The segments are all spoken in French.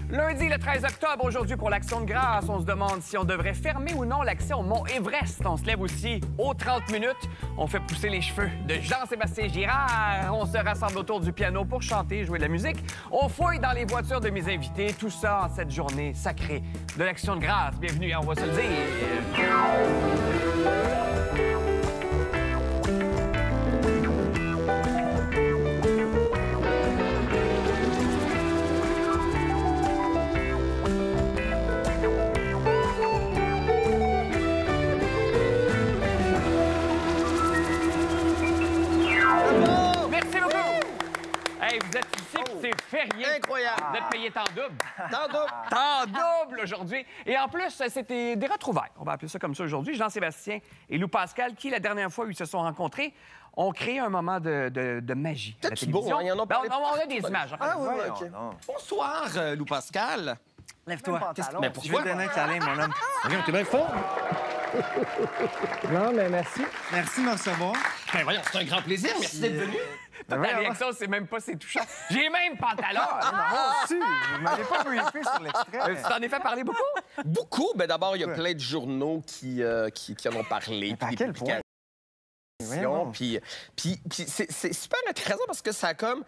Lundi, le 13 octobre, aujourd'hui, pour l'Action de grâce, on se demande si on devrait fermer ou non l'accès au mont Everest. On se lève aussi aux 30 minutes. On fait pousser les cheveux de Jean-Sébastien Girard. On se rassemble autour du piano pour chanter, jouer de la musique. On fouille dans les voitures de mes invités. Tout ça en cette journée sacrée de l'Action de grâce. Bienvenue, on va se le dire. Vous êtes ici, puis c'est férié. Incroyable. Vous êtes payé temps double. Temps double. Temps double aujourd'hui. Et en plus, c'était des retrouvailles. On va appeler ça comme ça aujourd'hui. Jean-Sébastien et Lou Pascal, qui, la dernière fois où ils se sont rencontrés, ont créé un moment de magie à la télévision. Beau, hein? Ils en ont parlé... on a des images. Ah oui, OK. Bonsoir, Lou Pascal. Lève-toi. Mais pourquoi? Je vais te donner un câlin, mon homme. Regarde, t'es bien fort. Non, mais merci. Merci de me recevoir. Ben voyons, c'est un grand plaisir. Merci d'être venu. Ta réaction, c'est même pas, c'est touchant. J'ai même pantalon. Moi aussi. Vous m'avez pas briefé sur l'extrait. Tu t'en es fait parler beaucoup? Beaucoup. Ben d'abord, il y a plein de journaux qui en ont parlé. À quel point? Puis c'est super intéressant parce que ça a comme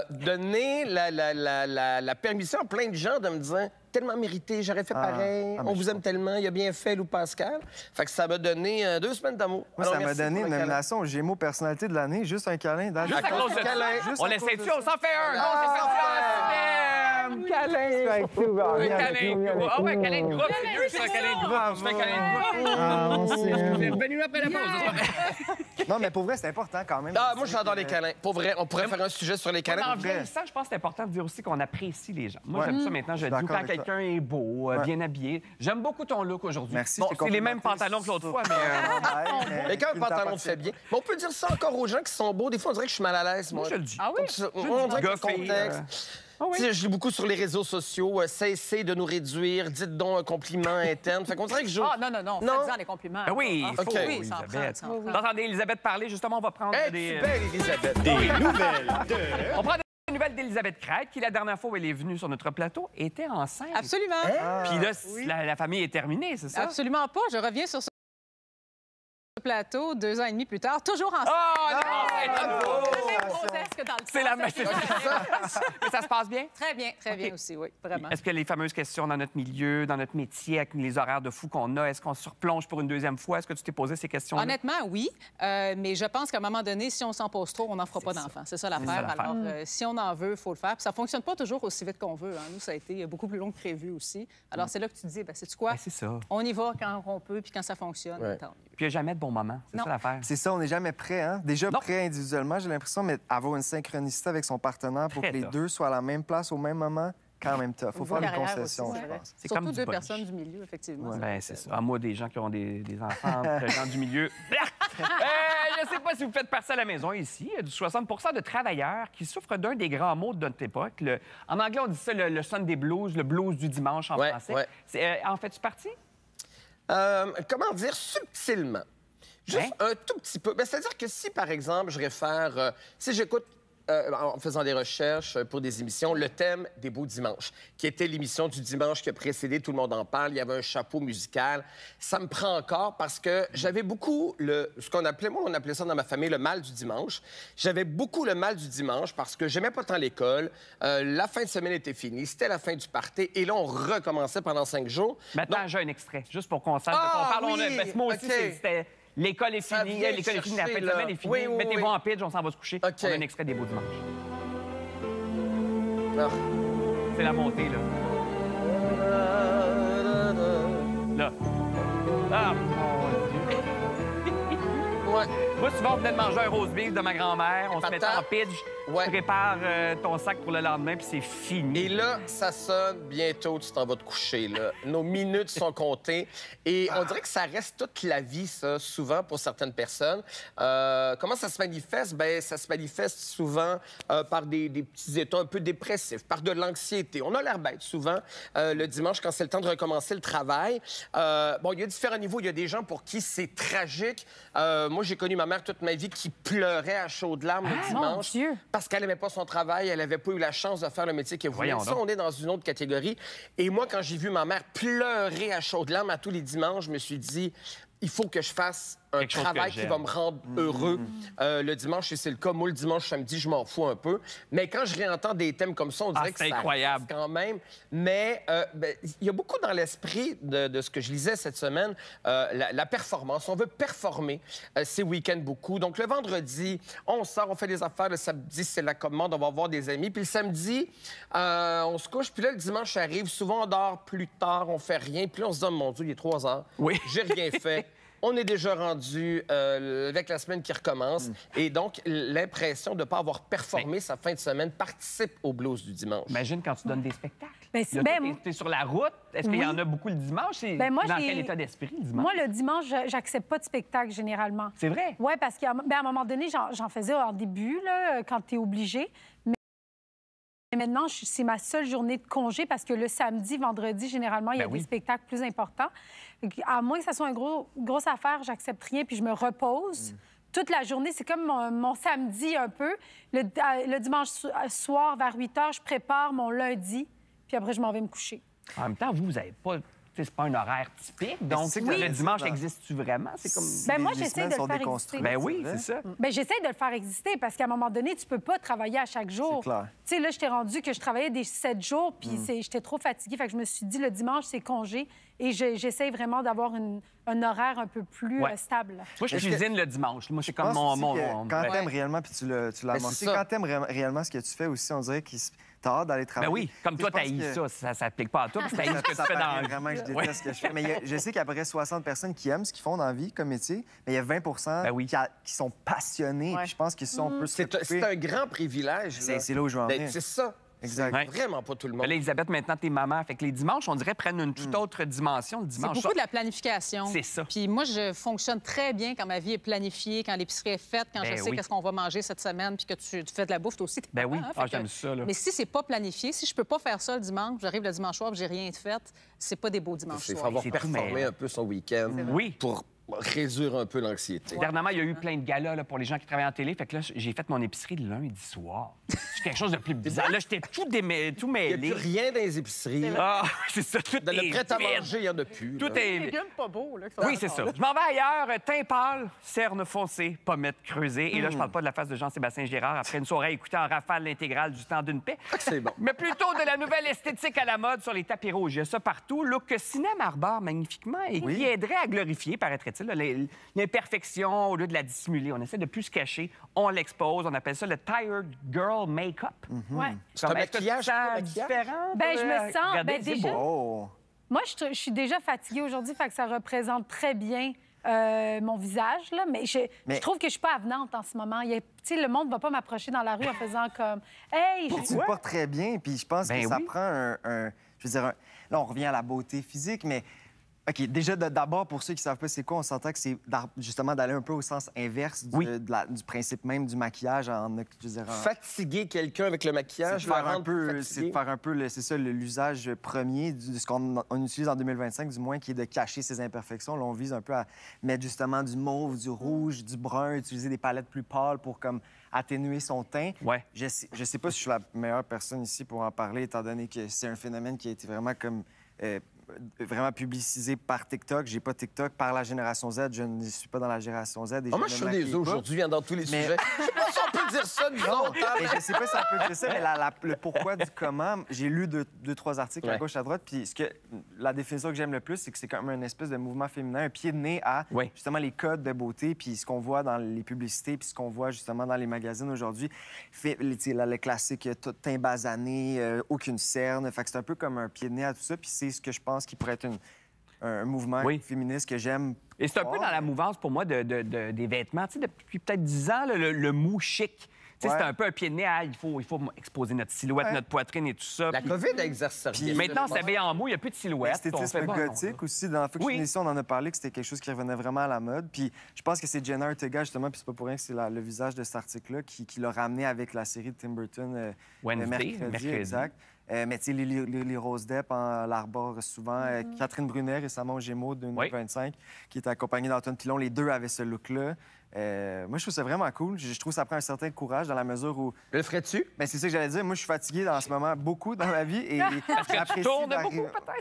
donné la permission à plein de gens de me dire tellement mérité, j'aurais fait pareil, on vous aime tellement, il a bien fait, Lou Pascal. Fait que ça m'a donné 2 semaines d'amour. Moi, ça m'a donné une nomination au Gémeaux personnalité de l'année, juste un câlin. Juste à cause de câlin. On l'essaie-tu? On s'en fait un. Câlin. Ah ouais, câlin de groupe. C'est mieux, ça, câlin de groupe. Je fais câlin de groupe. Revenu après la pause. Non, mais pour vrai, c'est important quand même. Ah, moi, j'adore les câlins. Pour vrai, on pourrait faire un sujet sur les câlins. En vieillissant, je pense que c'est important de dire aussi qu'on apprécie les gens. Moi, j'aime ça maintenant. Je dis quand quelqu'un est beau, bien habillé. J'aime beaucoup ton look aujourd'hui. Merci. Bon, c'est les mêmes pantalons que l'autre fois, mais... Mais quand un pantalon te fait bien. Mais on peut dire ça encore aux gens qui sont beaux. Des fois, on dirait que je suis mal à l'aise, moi. Moi, je le dis. Ah oui? On dirait que le contexte... Ah oui. Tu sais, je lis beaucoup sur les réseaux sociaux. Cessez de nous réduire. Dites donc un compliment interne. Fait qu'on dirait que je... Ah, non. Faites-en des compliments. Ben oui, il faut. OK. Oui, ça en prend, Elisabeth. ça en prend. Vous entendez Elisabeth parler, justement, on va prendre des... belle, Elisabeth. Des nouvelles de... On prend des nouvelles d'Elisabeth Crête, qui, la dernière fois où elle est venue sur notre plateau, était enceinte. Absolument. Puis là, la famille est terminée, c'est ça? Absolument pas. Je reviens sur ce plateau 2 ans et demi plus tard, toujours enceinte. Oh, non! La même grossesse que dans le temps. C'est la même. Mais ça se passe bien? Très bien aussi, oui, vraiment. Est-ce que les fameuses questions dans notre milieu, dans notre métier, avec les horaires de fou qu'on a, est-ce qu'on se replonge pour une deuxième fois? Est-ce que tu t'es posé ces questions-là? Honnêtement, oui. Mais je pense qu'à un moment donné, si on s'en pose trop, on n'en fera pas d'enfants. C'est ça l'affaire. Alors, si on en veut, il faut le faire. Puis ça ne fonctionne pas toujours aussi vite qu'on veut. Hein. Nous, ça a été beaucoup plus long que prévu aussi. Alors, c'est là que tu te dis, sais-tu quoi? C'est ça. On y va quand on peut, puis quand ça fonctionne. Tant mieux. Puis il n'y a jamais de bon moment. C'est ça l'affaire. C'est ça, on n'est jamais prêt, hein? Déjà prêt individuellement, j'ai l'impression, mais avoir une synchronicité avec son partenaire pour que les deux soient à la même place au même moment, quand même tough. Il faut faire des concessions, je pense. C'est Surtout comme du deux punch. personnes du milieu, effectivement. Ben, c'est ça. Moi, des gens qui ont des enfants, des gens du milieu. Je ne sais pas si vous faites partie à la maison ici. Il y a du 60 de travailleurs qui souffrent d'un des grands mots de notre époque. En anglais, on dit ça le Sunday blues, le blues du dimanche en français. Ouais. En fais-tu partie? Comment dire? Subtilement. Juste un tout petit peu. Ben, c'est-à-dire que si, par exemple, je réfère... si j'écoute, en faisant des recherches pour des émissions, le thème des Beaux Dimanches, qui était l'émission du dimanche qui a précédé Tout le monde en parle, il y avait un chapeau musical. Ça me prend encore parce que j'avais beaucoup ce qu'on appelait, moi, on appelait ça dans ma famille le mal du dimanche. J'avais beaucoup le mal du dimanche parce que j'aimais pas tant l'école. La fin de semaine était finie, c'était la fin du party. Et là, on recommençait pendant 5 jours. Maintenant, j'ai un extrait, juste pour qu'on sache de quoi on parle. Oui, Parce que moi aussi, c'était... L'école est finie, l'école est finie, la fin de semaine est finie. Mettez-vous en pitch, on s'en va se coucher. On a un extrait des Beaux Dimanches. C'est la montée, là. Là. Ah, mon Dieu. Moi, souvent, on venait de manger un roast beef de ma grand-mère. On se mettait en pitch. Tu prépares ton sac pour le lendemain, puis c'est fini. Et là, ça sonne. Bientôt, tu t'en vas te coucher, là. Nos minutes sont comptées. Et on dirait que ça reste toute la vie, ça, souvent, pour certaines personnes. Comment ça se manifeste? Bien, ça se manifeste souvent par des petits états un peu dépressifs, par de l'anxiété. On a l'air bête, souvent, le dimanche, quand c'est le temps de recommencer le travail. Bon, il y a différents niveaux. Il y a des gens pour qui c'est tragique. Moi, j'ai connu ma ma mère toute ma vie qui pleurait à chaudes larmes le dimanche Dieu. parce qu'elle n'aimait pas son travail, elle n'avait pas eu la chance de faire le métier qu'elle voulait. Voyons Ça, donc. on est dans une autre catégorie. Et moi, quand j'ai vu ma mère pleurer à chaudes larmes à tous les dimanches, je me suis dit, il faut que je fasse un Quelque chose travail que qui j'aime. va me rendre heureux le dimanche, et c'est le cas. Moi, le dimanche, samedi, je m'en fous un peu. Mais quand je réentends des thèmes comme ça, on dirait que c'est ça incroyable. reste quand même. Mais il y a beaucoup dans l'esprit de ce que je lisais cette semaine, la performance. On veut performer ces week-ends beaucoup. Donc, le vendredi, on sort, on fait des affaires. Le samedi, c'est la commande, on va voir des amis. Puis le samedi, on se couche. Puis là, le dimanche arrive. Souvent, on dort plus tard, on fait rien. Puis là, on se dit, oh, mon Dieu, il est 3 heures. Oui. J'ai rien fait. On est déjà rendu avec la semaine qui recommence. Et donc, l'impression de ne pas avoir performé sa fin de semaine participe au blues du dimanche. Imagine quand tu donnes des spectacles. Ben, Tu es sur la route. Est-ce qu'il y en a beaucoup le dimanche? Ben, moi, dans j'ai- quel état d'esprit le dimanche? Moi, le dimanche, j'accepte pas de spectacle généralement. C'est vrai? Oui, parce qu'à un moment donné, j'en faisais en début, là, quand tu es obligé. Mais maintenant, c'est ma seule journée de congé parce que le samedi, vendredi, généralement, il y a Ben oui. des spectacles plus importants. À moins que ça soit une grosse affaire, j'accepte rien puis je me repose. Toute la journée, c'est comme mon samedi un peu. Le dimanche soir, vers 8 h, je prépare mon lundi, puis après, je m'en vais me coucher. En même temps, vous n'avez pas... C'est pas un horaire typique. Donc, c'est que le oui. dimanche, existe-tu vraiment? C'est comme... Ben, moi, Les j'essaie semaines de le sont faire déconstruites. exister. Ben oui, vrai. c'est ça. Bien, j'essaie de le faire exister parce qu'à un moment donné, tu peux pas travailler à chaque jour. C'est clair. Tu sais, là, je t'ai rendu que je travaillais des 7 jours, puis j'étais trop fatiguée. Fait que je me suis dit, le dimanche, c'est congé. Et j'essaie vraiment d'avoir un horaire un peu plus Ouais. stable. Moi, je Est-ce que- cuisine le dimanche. Moi, c'est Je comme pense mon... aussi que mon- quand ben, t'aimes réellement, puis tu l'as c'est amorcé, ça. quand t'aimes réellement ce que tu fais aussi, on dirait que t'as hâte d'aller ben travailler. oui, comme Tu sais, toi, je pense t'haïs que- ça s'applique pas à toi, parce que t'haïs ce que tu Ça fais dans paraît la vraiment que je vie. déteste Ouais. ce que je fais. Mais je sais qu'il y a à peu près 60 personnes qui aiment ce qu'ils font dans la vie comme métier, mais il y a 20 Ben oui. qui sont passionnés. Ouais. Puis je pense que ça, on peut se C'est recouper. un grand privilège. C'est là où je veux en venir. C'est ça. Exact. Ouais. Vraiment pas tout le Ben monde. là, Elisabeth, maintenant, t'es maman. Fait que les dimanches, on dirait, prennent une toute autre dimension. Le C'est dimanche, beaucoup de la planification. C'est ça. Puis moi, je fonctionne très bien quand ma vie est planifiée, quand l'épicerie est faite, quand Ben je sais oui. qu'est-ce qu'on va manger cette semaine, puis que tu fais de la bouffe toi aussi. t'es Ben papa, oui. hein? Ah, Fait que- j'aime ça, là. Mais si c'est pas planifié, si je peux pas faire ça le dimanche, j'arrive le dimanche soir, puis j'ai rien de fait, c'est pas des beaux dimanches Il faut soirs. avoir C'est tout performé mêlé. un peu son week-end Oui. pour réduire un peu l'anxiété. Dernièrement, il y a eu plein de galas là, pour les gens qui travaillent en télé. Fait que là, j'ai fait mon épicerie le lundi soir. C'est quelque chose de plus bizarre. Là, j'étais tout Il n'y a mêlé. plus rien dans les épiceries. Ah, c'est ça. Tout Dans le est prêt à vide. manger, il n'y en a plus. Tout là. est... légumes pas beaux, là. Oui, c'est ça. Je m'en vais ailleurs. Teint pâle, cerne foncée, pommettes creusées. Et là, je parle pas de la face de Jean-Sébastien Girard après une soirée écoutée en rafale l'intégrale du Temps d'une paix. C'est bon. Mais plutôt de la nouvelle esthétique à la mode sur les tapis rouges. Il y a ça partout. Look que Cinéma arbore magnifiquement et qui aiderait à glorifier, paraîtrait-il, là, l'imperfection au lieu de la dissimuler. On essaie de plus se cacher. On l'expose. On appelle ça le Tired Girl Make-up. Ouais. C'est un Comme, est-ce que tu te maquillage, sens pas un maquillage? différent? Ben, je me sens- Regardez, ben, c'est déjà- beau. Oh! Moi, je suis déjà fatiguée aujourd'hui, fait que ça représente très bien mon visage, là. Mais je trouve que je suis pas avenante en ce moment. Tu sais, le monde va pas m'approcher dans la rue en faisant comme « Hey! Tu le portes très bien, puis je pense Ben que ça oui. prend je veux dire, là, on revient à la beauté physique, mais OK, déjà, d'abord, pour ceux qui ne savent pas c'est quoi, on s'entend que c'est justement d'aller un peu au sens inverse Oui. du principe même du maquillage. Je veux dire, Fatiguer quelqu'un avec le c'est de maquillage, le faire un rendre peu, c'est fatigué. de faire un peu, c'est ça, l'usage premier de ce qu'on utilise en 2025, du moins, qui est de cacher ses imperfections. Là, on vise un peu à mettre justement du mauve, du rouge, du brun, utiliser des palettes plus pâles pour comme atténuer son teint. Ouais. Je sais pas si je suis la meilleure personne ici pour en parler, étant donné que c'est un phénomène qui a été vraiment comme vraiment publicisé par TikTok. J'ai pas TikTok par la génération Z. Je ne suis pas dans la génération Z. Et Ah, moi, je suis des os aujourd'hui, viens dans tous les sujets. Je sais pas si on peut dire ça, nous autres. hein, Mais je sais pas si on peut dire ça, mais le pourquoi du comment, j'ai lu deux, trois articles à Ouais. gauche, à droite, puis la définition que j'aime le plus, c'est que c'est comme un espèce de mouvement féminin, un pied de nez à Oui. justement les codes de beauté, puis ce qu'on voit dans les publicités, puis ce qu'on voit justement dans les magazines aujourd'hui. Le classique teint basané, aucune cerne. Fait que c'est un peu comme un pied de nez à tout ça, puis c'est ce que je pense qui pourrait être un mouvement Oui. féministe que j'aime. Et c'est un peu dans la mouvance, pour moi, des vêtements. Tu sais, depuis peut-être 10 ans, là, le mou chic. Tu sais, Ouais. c'est un peu un pied de nez à il faut exposer notre silhouette, Ouais. notre poitrine et tout ça. La Puis COVID a exercé rien. maintenant, on s'habille en mou, il n'y a plus de silhouette. On L'esthétisme fait, bon, gothique aussi. Dans la fois que je Oui. suis ici, on en a parlé que c'était quelque chose qui revenait vraiment à la mode. Puis je pense que c'est Jenna Ortega, justement, puis c'est pas pour rien que c'est le visage de cet article-là qui l'a ramené avec la série de Tim Burton Wednesday, le mercredi. mercredi. Exact. Mais tu sais, les Rose Depp l'arborent souvent. Catherine Brunet, récemment au Gémeaux, de 1,25 qui était accompagnée d'Antoine Pilon. Les deux avaient ce look-là. Moi, je trouve ça vraiment cool. Je trouve que ça prend un certain courage dans la mesure où... Le ferais-tu? Bien, c'est ça que j'allais dire. Moi, je suis fatigué en ce moment beaucoup dans la vie. Et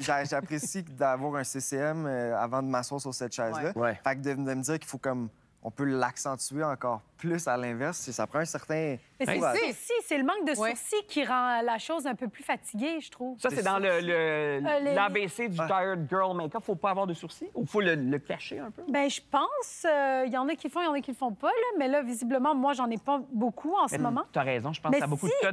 j'apprécie d'avoir un CCM avant de m'asseoir sur cette chaise-là. Ouais. Fait que de me dire qu'il faut comme... On peut l'accentuer encore plus à l'inverse. Ça prend un certain... Mais c'est le manque de sourcils qui rend la chose un peu plus fatiguée, je trouve. Ça, c'est dans l'ABC du Tired Girl Makeup. Faut pas avoir de sourcils ou faut le cacher un peu? Bien, je pense. Il y en a qui le font, il y en a qui le font pas. Là. Mais là, visiblement, moi, j'en ai pas beaucoup en ce moment. Tu as raison. Je pense Mais qu'il y a beaucoup de cas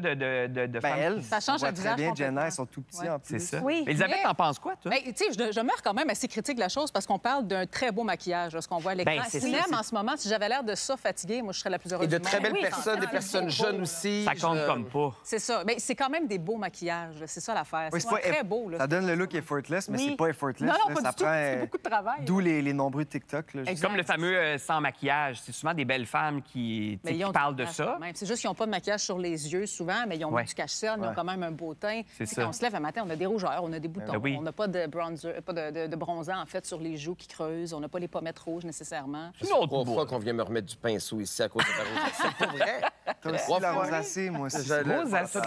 de femmes. Elles, Ça change le visage très bien, complètement. Jenna, elles sont tout petits en plus. C'est ça. Oui. Elisabeth, Mais- t'en penses quoi, toi? Bien, tu sais, je demeure quand même assez critique de la chose parce qu'on parle d'un très beau maquillage, là, ce qu'on voit à l'écran. Ben, c'est ça, Cinéma, c'est- en ce moment, si j'avais l'air de ça fatigué, moi, je serais la plus heureuse Et de du très monde. belles Oui, personnes, des c'est personnes jeunes aussi. Ça compte comme pas. C'est ça. Mais c'est quand même des beaux maquillages. là. C'est ça l'affaire. Oui, C'est très beau. Là. Ça donne le look effortless, mais Oui. c'est pas effortless. Non, non, là. pas Ça du tout. prend, C'est beaucoup de travail. D'où les nombreux TikTok. Là, Exact. Comme le fameux sans maquillage. C'est souvent des belles femmes qui ont parlent du de maquillage ça. quand même. C'est juste qu'ils n'ont pas de maquillage sur les yeux souvent, mais ils ont Ouais. du cache-cerne, ils ont quand même un beau teint. C'est Tu sais, ça. Quand on se lève un matin, on a des rougeurs, on a des boutons, Ben oui. on n'a pas de bronzer, pas de bronzant en fait sur les joues qui creusent, on n'a pas les pommettes rouges nécessairement. Une autre 3 boîte. fois qu'on vient me remettre du pinceau ici à cause de la rosacée. C'est pas vrai? T'as aussi la rosacée, moi aussi. Rosacée. Ça,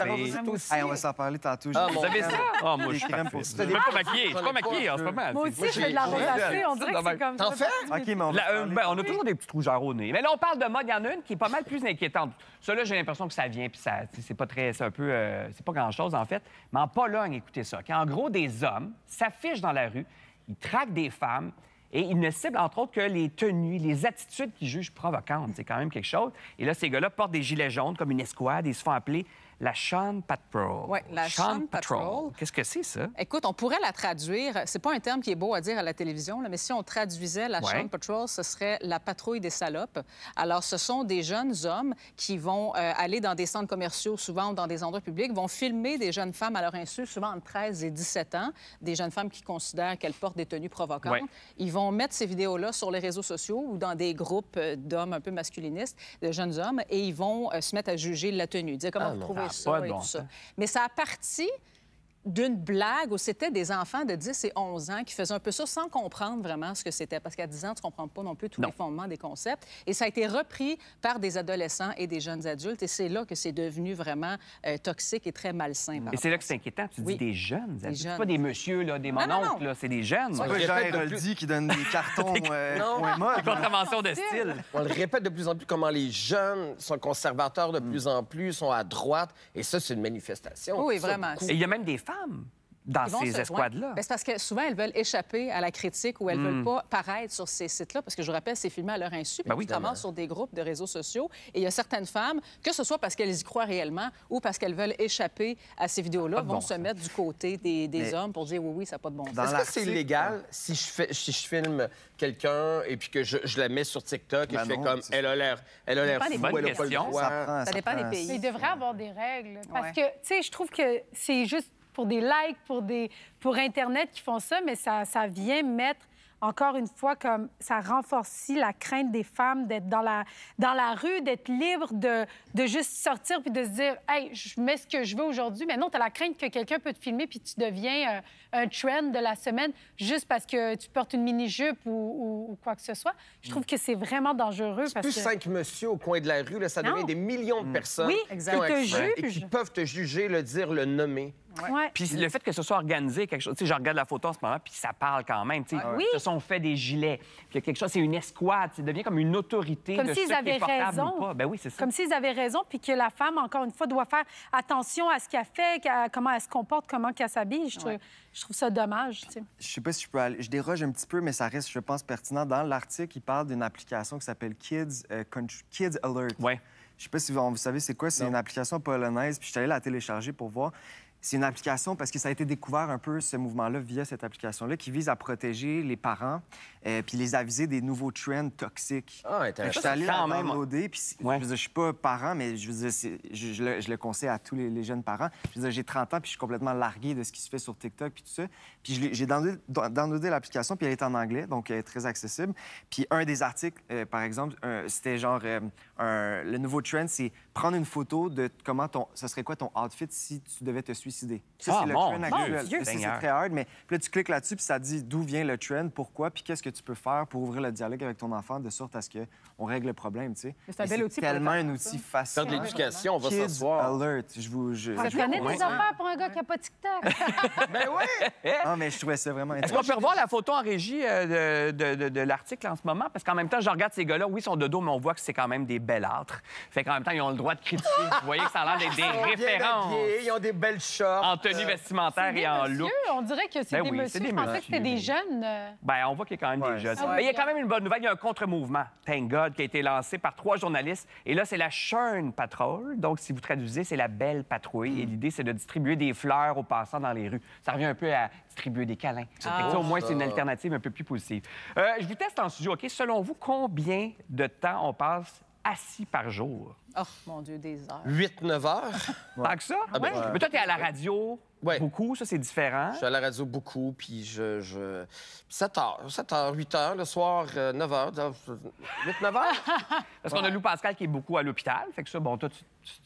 la rosacée, toi aussi? Hey, on va s'en parler tantôt. Ah, Vous avez ça? Ah, moi, Des je suis crèmes parfait. pour Je ça. suis même pas maquillée. Je suis pas maquillée en ce moment. Moi aussi, je j'ai- fais de la j'ai- rosacée. On dirait que c'est comme T'en ça. fais? OK, mais on va parler. Ben, on a toujours des petites rougeurs au nez. Mais là, on parle de mode. Il y en a une qui est pas mal plus inquiétante. Ça, là, j'ai l'impression que ça vient, puis ça, c'est pas très... C'est un peu... c'est pas grand-chose, en fait. Mais en Pologne, écoutez ça. Quand, en gros, des hommes s'affichent dans la rue, ils traquent des femmes et ils ne ciblent, entre autres, que les tenues, les attitudes qu'ils jugent provocantes. C'est quand même quelque chose. Et là, ces gars-là portent des gilets jaunes comme une escouade et ils se font appeler la Sean Patrol. Ouais, la Sean Patrol. Qu'est-ce que c'est, ça? Écoute, on pourrait la traduire. C'est pas un terme qui est beau à dire à la télévision, là, mais si on traduisait la Ouais. Sean Patrol, ce serait la patrouille des salopes. Alors, ce sont des jeunes hommes qui vont aller dans des centres commerciaux, souvent ou dans des endroits publics, vont filmer des jeunes femmes à leur insu, souvent entre 13 et 17 ans, des jeunes femmes qui considèrent qu'elles portent des tenues provocantes. Ouais. Ils vont mettre ces vidéos-là sur les réseaux sociaux ou dans des groupes d'hommes un peu masculinistes, de jeunes hommes, et ils vont se mettre à juger la tenue, dire comment vous trouvez ça a ça pas de et bon tout ça. sens. Mais ça a parti d'une blague où c'était des enfants de 10 et 11 ans qui faisaient un peu ça sans comprendre vraiment ce que c'était. Parce qu'à 10 ans, tu ne comprends pas non plus tous les fondements des concepts. Et ça a été repris par des adolescents et des jeunes adultes. Et c'est là que c'est devenu vraiment toxique et très malsain. Et c'est là que c'est inquiétant. Tu dis Oui. des jeunes. Des C'est jeunes. pas des messieurs, là, des non, mononcles, non. là. C'est des jeunes. C'est pas répète Jean de Héroldi qui donne des cartons point mode. Contravention de style. On le répète de plus en plus comment les jeunes sont conservateurs de plus en plus, sont à droite. Et ça, c'est une manifestation. Oui, Ça, vraiment. beaucoup. Et il y a même des femmes dans Ils vont ces se- escouades-là. ouais. Ben, c'est parce que souvent, elles veulent échapper à la critique ou elles veulent pas paraître sur ces sites-là, parce que je vous rappelle, c'est filmé à leur insu, puis Ben oui, ils commencent sur des groupes de réseaux sociaux. Et il y a certaines femmes, que ce soit parce qu'elles y croient réellement ou parce qu'elles veulent échapper à ces vidéos-là, Pas de vont bon se sens. mettre du côté des Mais- hommes pour dire oui, oui, ça n'a pas de bon sens. Dans Est-ce que c'est l'article- illégal si je filme quelqu'un et puis que je la mets sur TikTok et Ben je fais non, comme c'est elle a l'air dépend des fou, bonnes elle a pas le questions. droit. Ça dépend des prend- pays. Mais il devrait avoir des règles. Parce Ouais. que, tu sais, je trouve que c'est juste pour des likes, pour Internet qui font ça, mais ça vient mettre, encore une fois, comme ça renforce la crainte des femmes d'être dans la rue, d'être libre, de juste sortir puis de se dire « Hey, je mets ce que je veux aujourd'hui ». Mais non, tu as la crainte que quelqu'un peut te filmer puis tu deviens un trend de la semaine juste parce que tu portes une mini-jupe ou quoi que ce soit. Je trouve que c'est vraiment dangereux parce Plus que... 5 monsieur au coin de la rue, là, ça Non. devient des millions de personnes Oui, qui exact. ont qui te accès et qui jugent. peuvent te juger, le dire, le nommer. Ouais. Puis le fait que ce soit organisé, quelque chose. Tu sais, je regarde la photo en ce moment, puis ça parle quand même. Tu sais, Oui. Ils se sont fait des gilets. Puis il y a quelque chose, c'est une escouade. Ça devient comme une autorité Comme de s'ils ce qui avaient est portable raison. ou pas. Ben oui, c'est ça. Comme s'ils avaient raison, puis que la femme, encore une fois, doit faire attention à ce qu'elle fait, comment elle se comporte, comment qu'elle s'habille. Je trouve ça dommage, tu sais. Je sais pas si je peux aller... Je déroge un petit peu, mais ça reste, je pense, pertinent. Dans l'article, il parle d'une application qui s'appelle Kids Alert. Ouais. Je sais pas si vous savez c'est quoi. C'est une application polonaise, puis je suis allé la télécharger pour voir. C'est une application parce que ça a été découvert un peu, ce mouvement-là, via cette application-là, qui vise à protéger les parents puis les aviser des nouveaux trends toxiques. Ah, Je intéressant. suis allé quand la même. downloader, puis Ouais. je veux dire, je suis pas parent, mais je veux dire, je le conseille à tous les jeunes parents. Je veux dire, j'ai 30 ans, puis je suis complètement largué de ce qui se fait sur TikTok, puis tout ça. Puis j'ai downloadé l'application, puis elle est en anglais, donc elle est très accessible. Puis un des articles, par exemple, c'était genre, le nouveau trend, c'est prendre une photo de comment ce serait quoi ton outfit si tu devais te suicider. suicider. Ça, Ah, c'est le mon trend Dieu, actuel. Dieu Ça, c'est Seigneur. très hard, mais puis là, tu cliques là-dessus, puis ça te dit d'où vient le trend, pourquoi, puis qu'est-ce que tu peux faire pour ouvrir le dialogue avec ton enfant de sorte à ce qu'on règle le problème, tu sais. Mais c'est un Et bel outil pour les tellement parents, un ça. outil facile. Faire de l'éducation, on va Kids s'asseoir. alert, je vous... Je connais des affaires pour un gars qui n'a pas TikTok. Ben oui! Ah, mais je trouvais ça vraiment Est-ce qu'on intéressant. peut revoir la photo en régie de l'article en ce moment? Parce qu'en même temps, je regarde ces gars-là, oui, ils sont de dos, mais on voit que c'est quand même des belâtres. Fait qu'en même temps, ils ont le droit de critiquer. Vous voyez que ça a l'air d'être des Ils sont bien références habillés, ils ont des belles shorts. en tenue vestimentaire et en look. On dirait que c'est Ben des oui, messieurs. c'est des Je pensais messieurs. que c'était des jeunes. Ben, on voit qu'il y a quand même Ouais, des jeunes. c'est vrai. Mais il y a quand même une bonne nouvelle. Il y a un contre-mouvement, thank God, qui a été lancé par 3 journalistes. Et là, c'est la Churn Patrol. Donc, si vous traduisez, c'est la belle patrouille. Et l'idée, c'est de distribuer des fleurs aux passants dans les rues. Ça revient un peu à distribuer des câlins. Fait que ça, au moins, c'est une alternative un peu plus positive. Je vous teste en studio, OK? Selon vous, combien de temps on passe assis par jour? Oh, mon Dieu, des heures. 8-9 heures. Tant que ça? ben, ouais. Mais toi, t'es à la radio Ouais. beaucoup, ça, c'est différent. Je suis à la radio beaucoup, puis 7 heures, 8 heures, le soir, 9 heures, 8, 9 heures. Parce qu'on a Lou Pascal qui est beaucoup à l'hôpital. Fait que ça, bon, toi, tu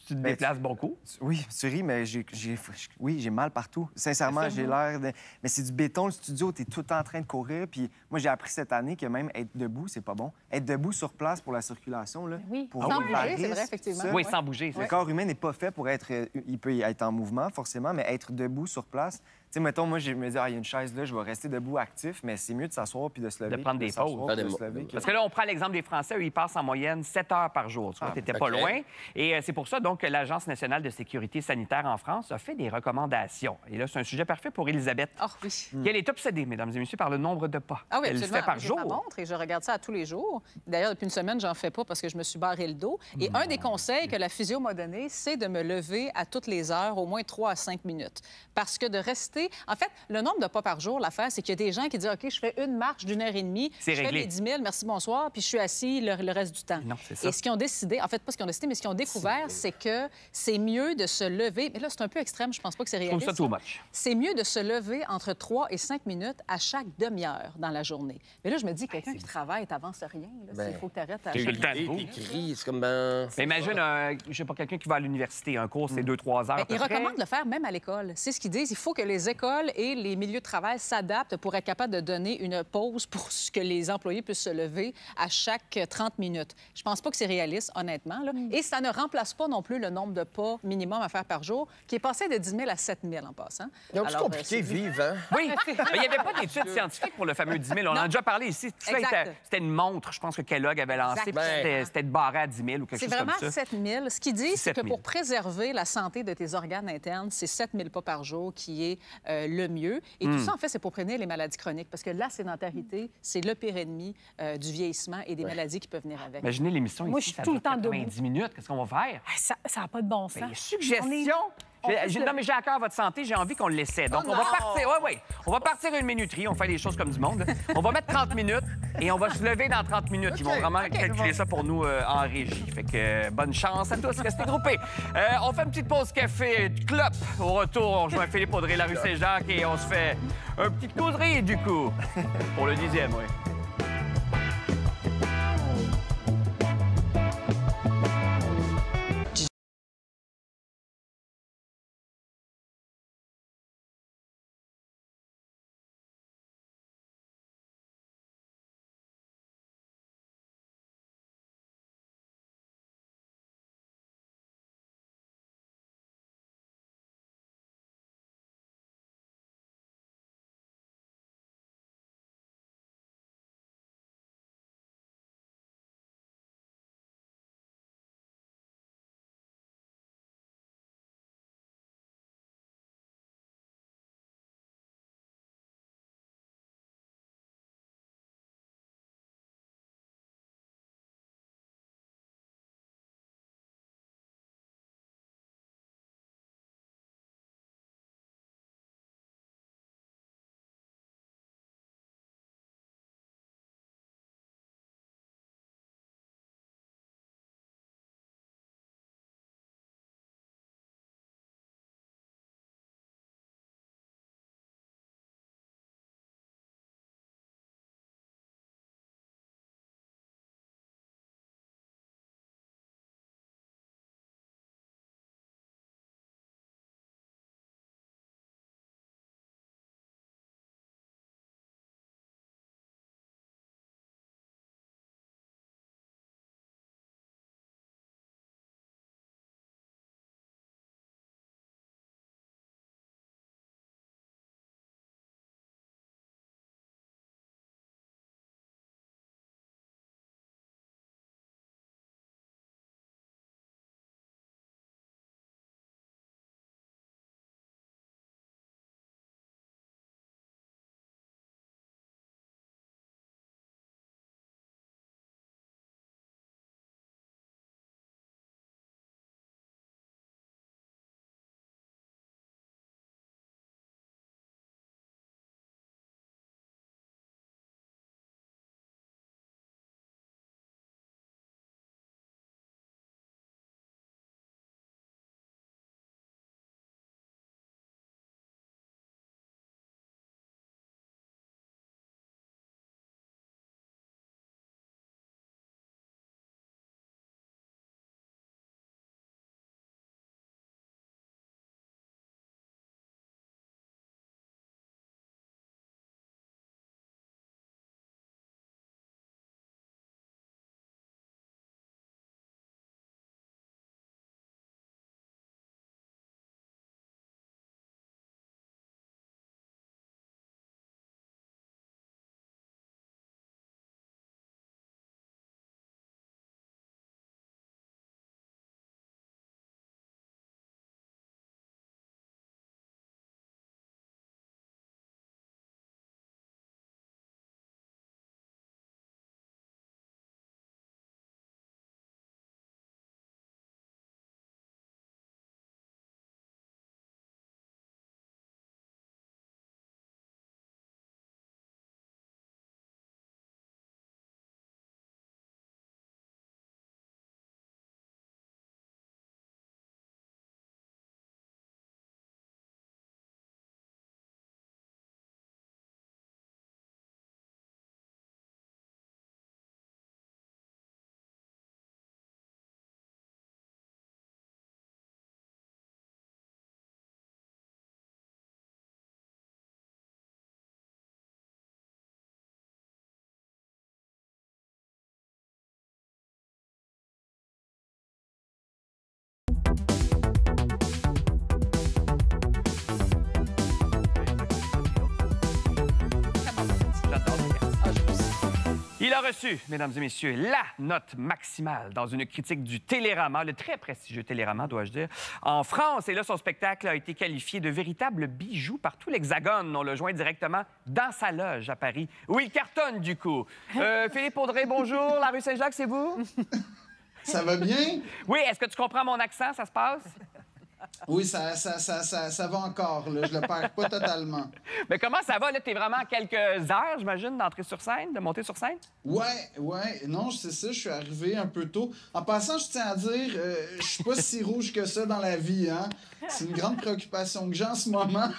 te Ben, déplaces beaucoup. Oui, tu ris, mais j'ai mal partout. Sincèrement, j'ai l'air de... Mais c'est du béton, le studio, t'es tout le temps en train de courir. Puis moi, j'ai appris cette année que même être debout, c'est pas bon. Être debout sur place pour la circulation, là, Oui. pour Sans le bouger, Paris, c'est vrai, effectivement. ça, Oui, sans bouger, c'est Le ça. corps humain n'est pas fait pour être... Il peut être en mouvement, forcément, mais être debout sur place... Tu sais, mettons, moi, je me dis, il y a une chaise là, je vais rester debout actif, mais c'est mieux de s'asseoir puis de se lever. prendre puis des s'asseoir, pauses. puis de se lever que- Parce que là, on prend l'exemple des Français. Eux, ils passent en moyenne 7 heures par jour. Tu vois, t'étais pas OK. loin. Et c'est pour ça, donc, que l'Agence nationale de sécurité sanitaire en France a fait des recommandations. Et là, c'est un sujet parfait pour Elisabeth. Oh, oui. Elle est obsédée, mesdames et messieurs, par le nombre de pas Ah oui, qu'elle absolument. fait par J'ai jour. ma montre et je regarde ça à tous les jours. D'ailleurs, depuis une semaine, j'en fais pas parce que je me suis barré le dos. Et un des conseils que la physio m'a donné, c'est de me lever à toutes les heures, au moins 3 à 5 minutes. Parce que de rester... En fait, le nombre de pas par jour, l'affaire, c'est qu'il y a des gens qui disent, OK, je fais une marche d'1 heure et demie, C'est je fais réglé. mes 10 000, merci, bonsoir, puis je suis assis le reste du temps. Non, c'est ça. Et ce qu'ils ont décidé, en fait, pas ce qu'ils ont décidé, mais ce qu'ils ont découvert, c'est que c'est mieux de se lever... Mais là, c'est un peu extrême, je pense pas que c'est Je trouve réaliste. ça too là. much. C'est mieux de se lever entre 3 et 5 minutes à chaque demi-heure dans la journée. Mais là, je me dis, quelqu'un qui travaille, t'avances rien. Là, Ben, il faut que tu arrêtes à T'as eu le chaque... temps Et debout. t'écris, c'est comme ben... Mais imagine, je sais pas, quelqu'un qui va à l'université. Un cours, c'est 2-3 heures. Ben, à peu ils près. recommandent de le faire même à l'école. C'est ce qu'ils disent. Il faut que les écoles et les milieux de travail s'adaptent pour être capables de donner une pause pour que les employés puissent se lever à chaque 30 minutes. Je pense pas que c'est réaliste, honnêtement. Là. Et ça ne remplace pas non plus le nombre de pas minimum à faire par jour, qui est passé de 10 000 à 7 000 en passant. Ils ont Alors, compliqué c'est- vivre, hein? Oui, mais il n'y avait pas d'études scientifiques pour le fameux 10 000. On en a déjà parlé ici. Tout ça Exact. c'était une montre, je pense que Kellogg avait lancé. Exact. puis c'était de barrer à 10 000 ou quelque C'est chose comme vraiment ça. 7 000. Ce qu'ils disent, c'est 7 que 000. pour préserver la santé de tes organes internes, c'est 7 000 pas par jour qui est le mieux. Et tout ça, en fait, c'est pour prévenir les maladies chroniques. Parce que la sédentarité, c'est le pire ennemi du vieillissement et des maladies qui peuvent venir avec. Imaginez l'émission Moi, ici, je suis ça tout le dure temps debout. 90 minutes. Qu'est-ce qu'on va faire? Ah, ça n'a pas de bon sens. Ben, suggestion. On peut se Non, mais j'ai à cœur votre santé, j'ai envie qu'on l'essaie. Donc, on va partir. Oui. On va partir à une minuterie, on fait les choses comme du monde. On va mettre 30 minutes et on va se lever dans 30 minutes. Ils vont vraiment calculer ça pour nous en régie. Fait que bonne chance à tous, restez groupés. On fait une petite pause café, clope. Au retour, on rejoint Philippe Audrey, la rue Saint-Jacques et on se fait un petit causerie, du coup. Pour le 10e, oui. Il a reçu, mesdames et messieurs, la note maximale dans une critique du Télérama, le très prestigieux Télérama, dois-je dire, en France. Et là, son spectacle a été qualifié de véritable bijou par tout l'Hexagone. On l'a joint directement dans sa loge à Paris, où il cartonne, du coup. Philippe Audrey, bonjour. La rue Saint-Jacques, c'est vous? Ça va bien? Oui, est-ce que tu comprends mon accent? Ça se passe? Oui, ça va encore, là. Je le perds pas totalement. Mais comment ça va? Là, t'es vraiment à quelques heures, j'imagine, d'entrer sur scène, de monter sur scène? Ouais. Non, c'est ça, je suis arrivé un peu tôt. En passant, je tiens à dire, je suis pas si rouge que ça dans la vie, hein. C'est une grande préoccupation que j'ai en ce moment.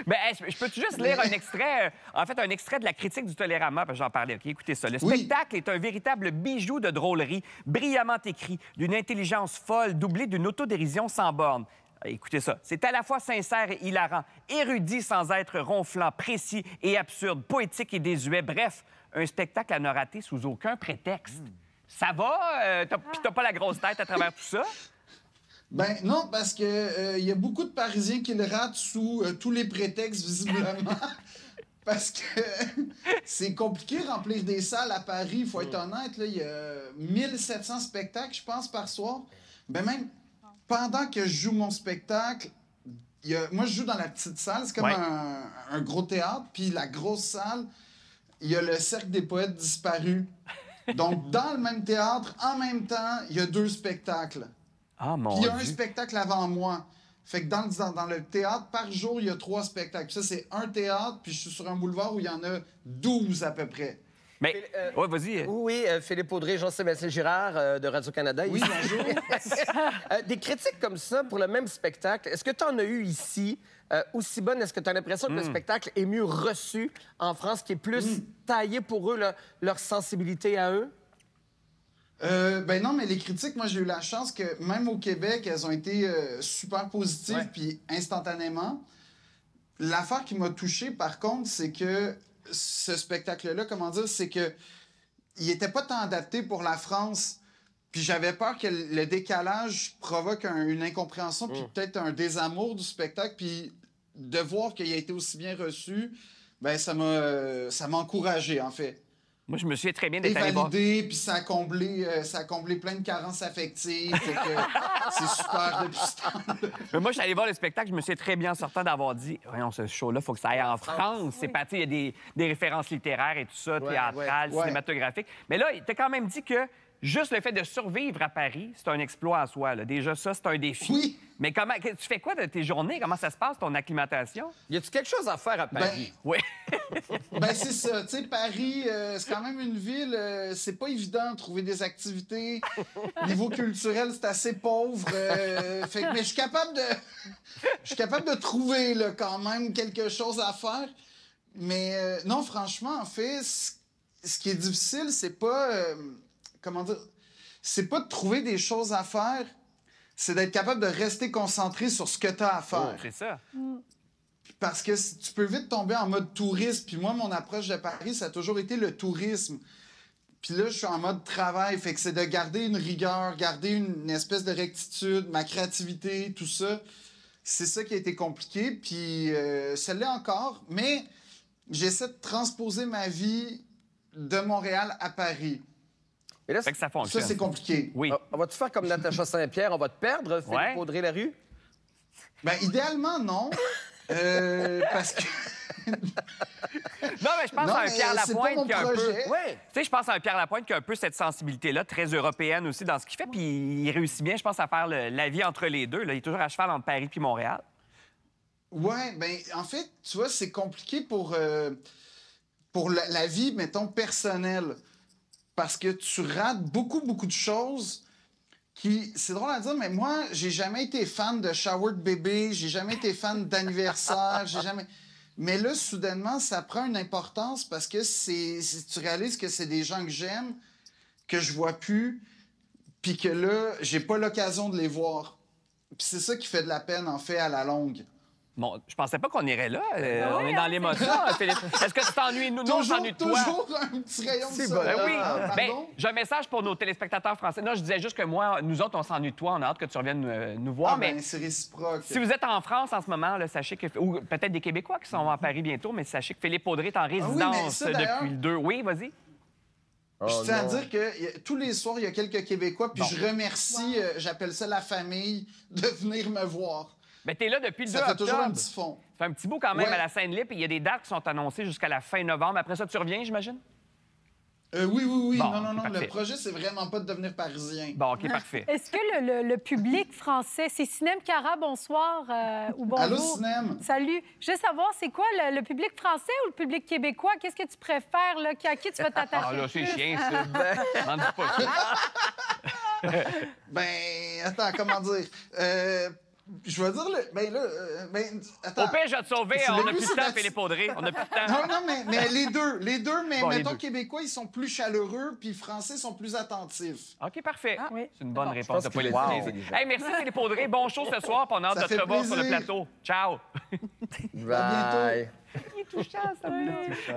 Ben, je peux-tu juste lire un extrait, un extrait de la critique du Télérama, parce que j'en parlais, OK? Écoutez ça. Le spectacle est un véritable bijou de drôlerie, brillamment écrit, d'une intelligence folle, doublée d'une autodérision sans borne. Écoutez ça. C'est à la fois sincère et hilarant, érudit sans être ronflant, précis et absurde, poétique et désuet. Bref, un spectacle à ne rater sous aucun prétexte. Ça va? Puis t'as pas la grosse tête à travers tout ça? Ben non, parce que y a beaucoup de Parisiens qui le ratent sous tous les prétextes, visiblement. Parce que c'est compliqué de remplir des salles à Paris, il faut être honnête. Il y a 1700 spectacles, je pense, par soir. Ben même pendant que je joue mon spectacle, moi, je joue dans la petite salle. C'est comme un gros théâtre. Puis la grosse salle, il y a le Cercle des poètes disparus. Donc, dans le même théâtre, en même temps, il y a 2 spectacles. Ah, mon Puis il y a un Dieu. spectacle avant moi. Fait que dans le théâtre, par jour, il y a 3 spectacles. Puis ça, c'est un théâtre, puis je suis sur un boulevard où il y en a 12 à peu près. Mais, ouais, vas-y. Oui, Philippe Audrey, Jean-Sébastien Girard de Radio-Canada. Oui, ici. bonjour. Des critiques comme ça pour le même spectacle, est-ce que tu en as eu ici aussi bonne? Est-ce que tu as l'impression que le spectacle est mieux reçu en France, qui est plus taillé pour eux, leur sensibilité à eux? Ben non, mais les critiques, moi, j'ai eu la chance que même au Québec, elles ont été super positives, puis instantanément. L'affaire qui m'a touché, par contre, c'est que ce spectacle-là, comment dire, c'est que il était pas tant adapté pour la France. Puis j'avais peur que le décalage provoque une incompréhension, puis peut-être un désamour du spectacle, puis de voir qu'il a été aussi bien reçu, ben ça m'a encouragé, en fait. Moi, je me souviens très bien Et d'être allé voir... validé, puis ça a comblé plein de carences affectives. Fait que c'est super depuis ce temps-là. Mais moi, je suis allé voir le spectacle, je me souviens très bien en sortant d'avoir dit « Voyons, ce show-là, il faut que ça aille en France. C'est parti, il y a des références littéraires et tout ça, théâtrales, cinématographiques. » Mais là, il t'a quand même dit que juste le fait de survivre à Paris, c'est un exploit en soi. Là. Déjà, ça, c'est un défi. Oui. Mais tu fais quoi de tes journées? Comment ça se passe, ton acclimatation? Y a-tu quelque chose à faire à Paris? Oui. Ben c'est ça, tu sais, Paris, c'est quand même une ville, c'est pas évident de trouver des activités. Niveau culturel, c'est assez pauvre. Mais je suis capable de trouver là, quand même quelque chose à faire. Mais non, franchement, en fait, ce qui est difficile, c'est pas... comment dire? C'est pas de trouver des choses à faire, c'est d'être capable de rester concentré sur ce que tu as à faire. C'est ça. Parce que tu peux vite tomber en mode touriste. Puis moi, mon approche de Paris, ça a toujours été le tourisme. Puis là, je suis en mode travail. Fait que c'est de garder une rigueur, garder une espèce de rectitude, ma créativité, tout ça. C'est ça qui a été compliqué. Puis ça l'est encore. Mais j'essaie de transposer ma vie de Montréal à Paris. Et là, Fait que ça fonctionne. Ça, c'est compliqué. Oui. on va-tu faire comme Natacha Saint-Pierre? On va te perdre, Philippe Audrey-Larue? Ben, idéalement, non. Parce que... Non, mais je pense à un Pierre Lapointe qui a un peu... Ouais. Tu sais, je pense à un Pierre Lapointe qui a un peu cette sensibilité-là, très européenne aussi dans ce qu'il fait, puis il réussit bien, je pense, à faire la vie entre les deux. Là. Il est toujours à cheval entre Paris puis Montréal. Ouais, ben en fait, tu vois, c'est compliqué pour la vie, mettons, personnelle. Parce que tu rates beaucoup de choses qui... C'est drôle à dire, mais moi, j'ai jamais été fan de shower de bébé, j'ai jamais été fan d'anniversaire, j'ai jamais... Mais là, soudainement, ça prend une importance parce que tu réalises que c'est des gens que j'aime, que je vois plus, puis que là, j'ai pas l'occasion de les voir. Puis c'est ça qui fait de la peine, en fait, à la longue. Bon, je pensais pas qu'on irait là. On est dans l'émotion, Philippe. Est-ce que tu t'ennuies? Nous, on s'ennuie de toi. Toujours un petit rayon de C'est soleil. bon. Ben oui. Pardon? Ben, j'ai un message pour nos téléspectateurs français. Non, je disais juste que moi, nous autres, on s'ennuie de toi. On a hâte que tu reviennes nous voir. Ah, mais ben, c'est réciproque. si vous êtes en France en ce moment, là, sachez que... Ou peut-être des Québécois qui sont à Paris bientôt, mais sachez que Philippe Audrey est en mais résidence ça, d'ailleurs- depuis le 2. Oui, vas-y. Je tiens à non. dire que tous les soirs, il y a quelques Québécois, puis je remercie, j'appelle ça la famille, de venir me voir. Mais t'es là depuis le 2 Ça fait octobre. toujours un petit fond. Ça fait un petit bout quand même Ouais. à la Seine-Lip. Il y a des dates qui sont annoncées jusqu'à la fin novembre. Après ça, tu reviens, j'imagine? Oui. Bon, non. parfait. Le projet, c'est vraiment pas de devenir parisien. Bon, OK, parfait. Est-ce que le public français, c'est Cinem Cara, bonsoir ou bonjour? Allô, Cinem? Salut. Je veux savoir, c'est quoi le public français ou le public québécois? Qu'est-ce que tu préfères, là? À qui tu vas t'attacher? Ah là, le c'est plus? chien, ça. M'en dis pas ça. Ben, attends, comment dire? Je vais dire attends. Au pire, je vais te sauver. C'est On le n'a but, plus c'est de temps, d'être- Philippe Audrey. On n'a plus de temps. Non, mais les deux, mais Bon, les mettons deux. Québécois, ils sont plus chaleureux, puis Français sont plus attentifs. OK, parfait. oui. C'est une bonne Bon. réponse de Je pense qu'il politique. est intelligent. Hey, merci, Philippe Audrey. Bon show ce soir, puis on a hâte Ça de te fait revoir sur le plaisir. plateau. Ciao. Bye. Il est touchant, ça.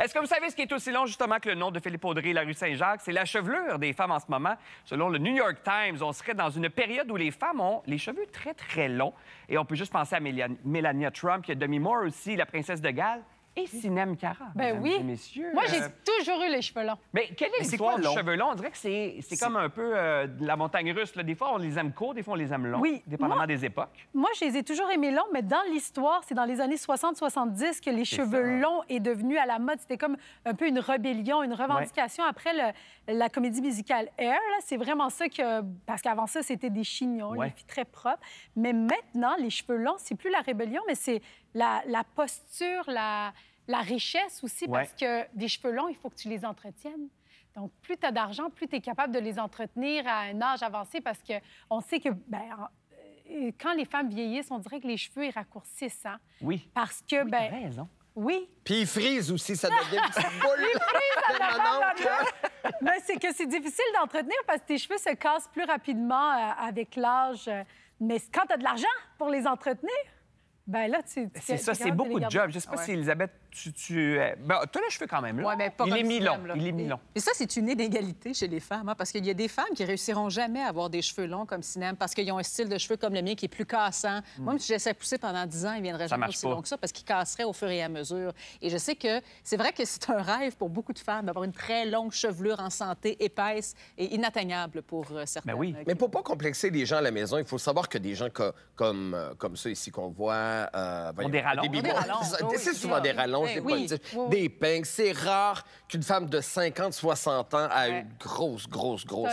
Est-ce que vous savez ce qui est aussi long, justement, que le nom de Philippe Audrey et la rue Saint-Jacques? C'est la chevelure des femmes en ce moment. Selon le New York Times, on serait dans une période où les femmes ont les cheveux très, très longs. Et on peut juste penser à Melania Trump, il y a Demi Moore aussi, la princesse de Galles, et Cinem Cara. Ben mesdames oui. et messieurs. Moi, j'ai toujours eu les cheveux longs. Mais quelle est c'est l'histoire quoi du long? cheveu long? On dirait que c'est comme un peu de la montagne russe. Là. Des fois, on les aime courts, des fois, on les aime longs, Oui. dépendamment Moi- des époques. Moi, je les ai toujours aimés longs, mais dans l'histoire, c'est dans les années 60-70 que les cheveux longs est devenu à la mode. C'était comme un peu une rébellion, une revendication après la comédie musicale Air. Là, c'est vraiment ça que... Parce qu'avant ça, c'était des chignons, Ouais. les filles très propres. Mais maintenant, les cheveux longs, c'est plus la rébellion, mais c'est la posture, la richesse aussi, Ouais. parce que des cheveux longs, il faut que tu les entretiennes. Donc, plus tu as d'argent, plus tu es capable de les entretenir à un âge avancé, parce qu'on sait que quand les femmes vieillissent, on dirait que les cheveux, ils raccourcissent. Hein? Oui. Parce que, T'as raison. oui, Puis il frise aussi, ça devient une petite boule permanente. là. mais c'est que c'est difficile d'entretenir parce que tes cheveux se cassent plus rapidement avec l'âge. Mais quand tu as de l'argent pour les entretenir, ben là, C'est ça, c'est beaucoup de jobs. Je sais pas si, Elisabeth, tu ben, as les cheveux quand même, là. Ouais, mais pas il comme est mi-long. Cinem, là. Il est mi-long. Et ça, c'est une inégalité chez les femmes, hein, parce qu'il y a des femmes qui réussiront jamais à avoir des cheveux longs comme Cinem parce qu'ils ont un style de cheveux comme le mien qui est plus cassant. Moi, si je laissais pousser pendant 10 ans, il viendrait jamais marche aussi pas. long que ça parce qu'il casserait au fur et à mesure. Et je sais que c'est vrai que c'est un rêve pour beaucoup de femmes d'avoir une très longue chevelure en santé, épaisse et inatteignable pour certaines. Ben oui. Mais pour pas complexer les gens à la maison, il faut savoir que des gens comme ça ici qu'on voit... voyons, des rallonges. baby Des boomers, rallonges, c'est ça. oui, C'est souvent des rallonges, oui, des oui, politiques, oui. des pingues. C'est rare qu'une femme de 50, 60 ans a une grosse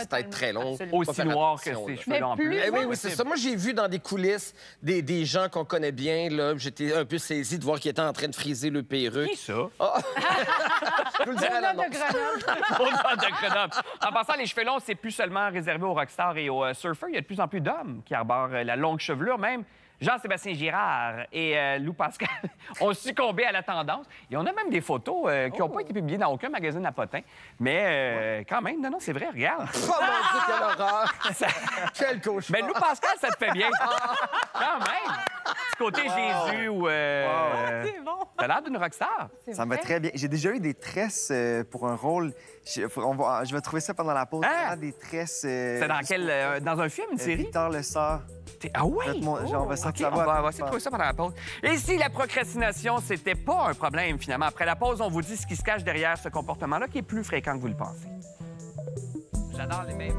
tête très longue. Absolument. Faut Aussi faire noir que attention, ses là. cheveux longs en Mais plus. plus- Eh oui, c'est ça. Moi, j'ai vu dans des coulisses des gens qu'on connaît bien. Là, j'étais un peu saisi de voir qu'ils étaient en train de friser le perruque. Qui ça? Je peux le dire à de l'annonce. Grenoble. Au nord de Grenoble. En passant, les cheveux longs, c'est plus seulement réservé aux rockstars et aux surfeurs. Il y a de plus en plus d'hommes qui arborent la longue chevelure, même. Jean-Sébastien Girard et Lou Pascal ont succombé à la tendance. Et on a même des photos qui n'ont pas été publiées dans aucun magazine à potins. Mais quand même, non, c'est vrai, regarde. Oh mon Dieu, quelle horreur! Quel cauchemar! Mais Lou Pascal, ça te fait bien. Quand même. Petit côté Jésus ou... C'est bon. T'as l'air d'une rockstar. Ça me va très bien. J'ai déjà eu des tresses pour un rôle. Je vais trouver ça pendant la pause. Hein? Vraiment des tresses. C'est dans quel... dans un film, une série? Victor Le Sort. Ah oui? On va sortir OK, la voix. on va essayer de trouver ça pendant la pause. Et si la procrastination, c'était pas un problème, finalement, après la pause, on vous dit ce qui se cache derrière ce comportement-là qui est plus fréquent que vous le pensez. J'adore les mêmes.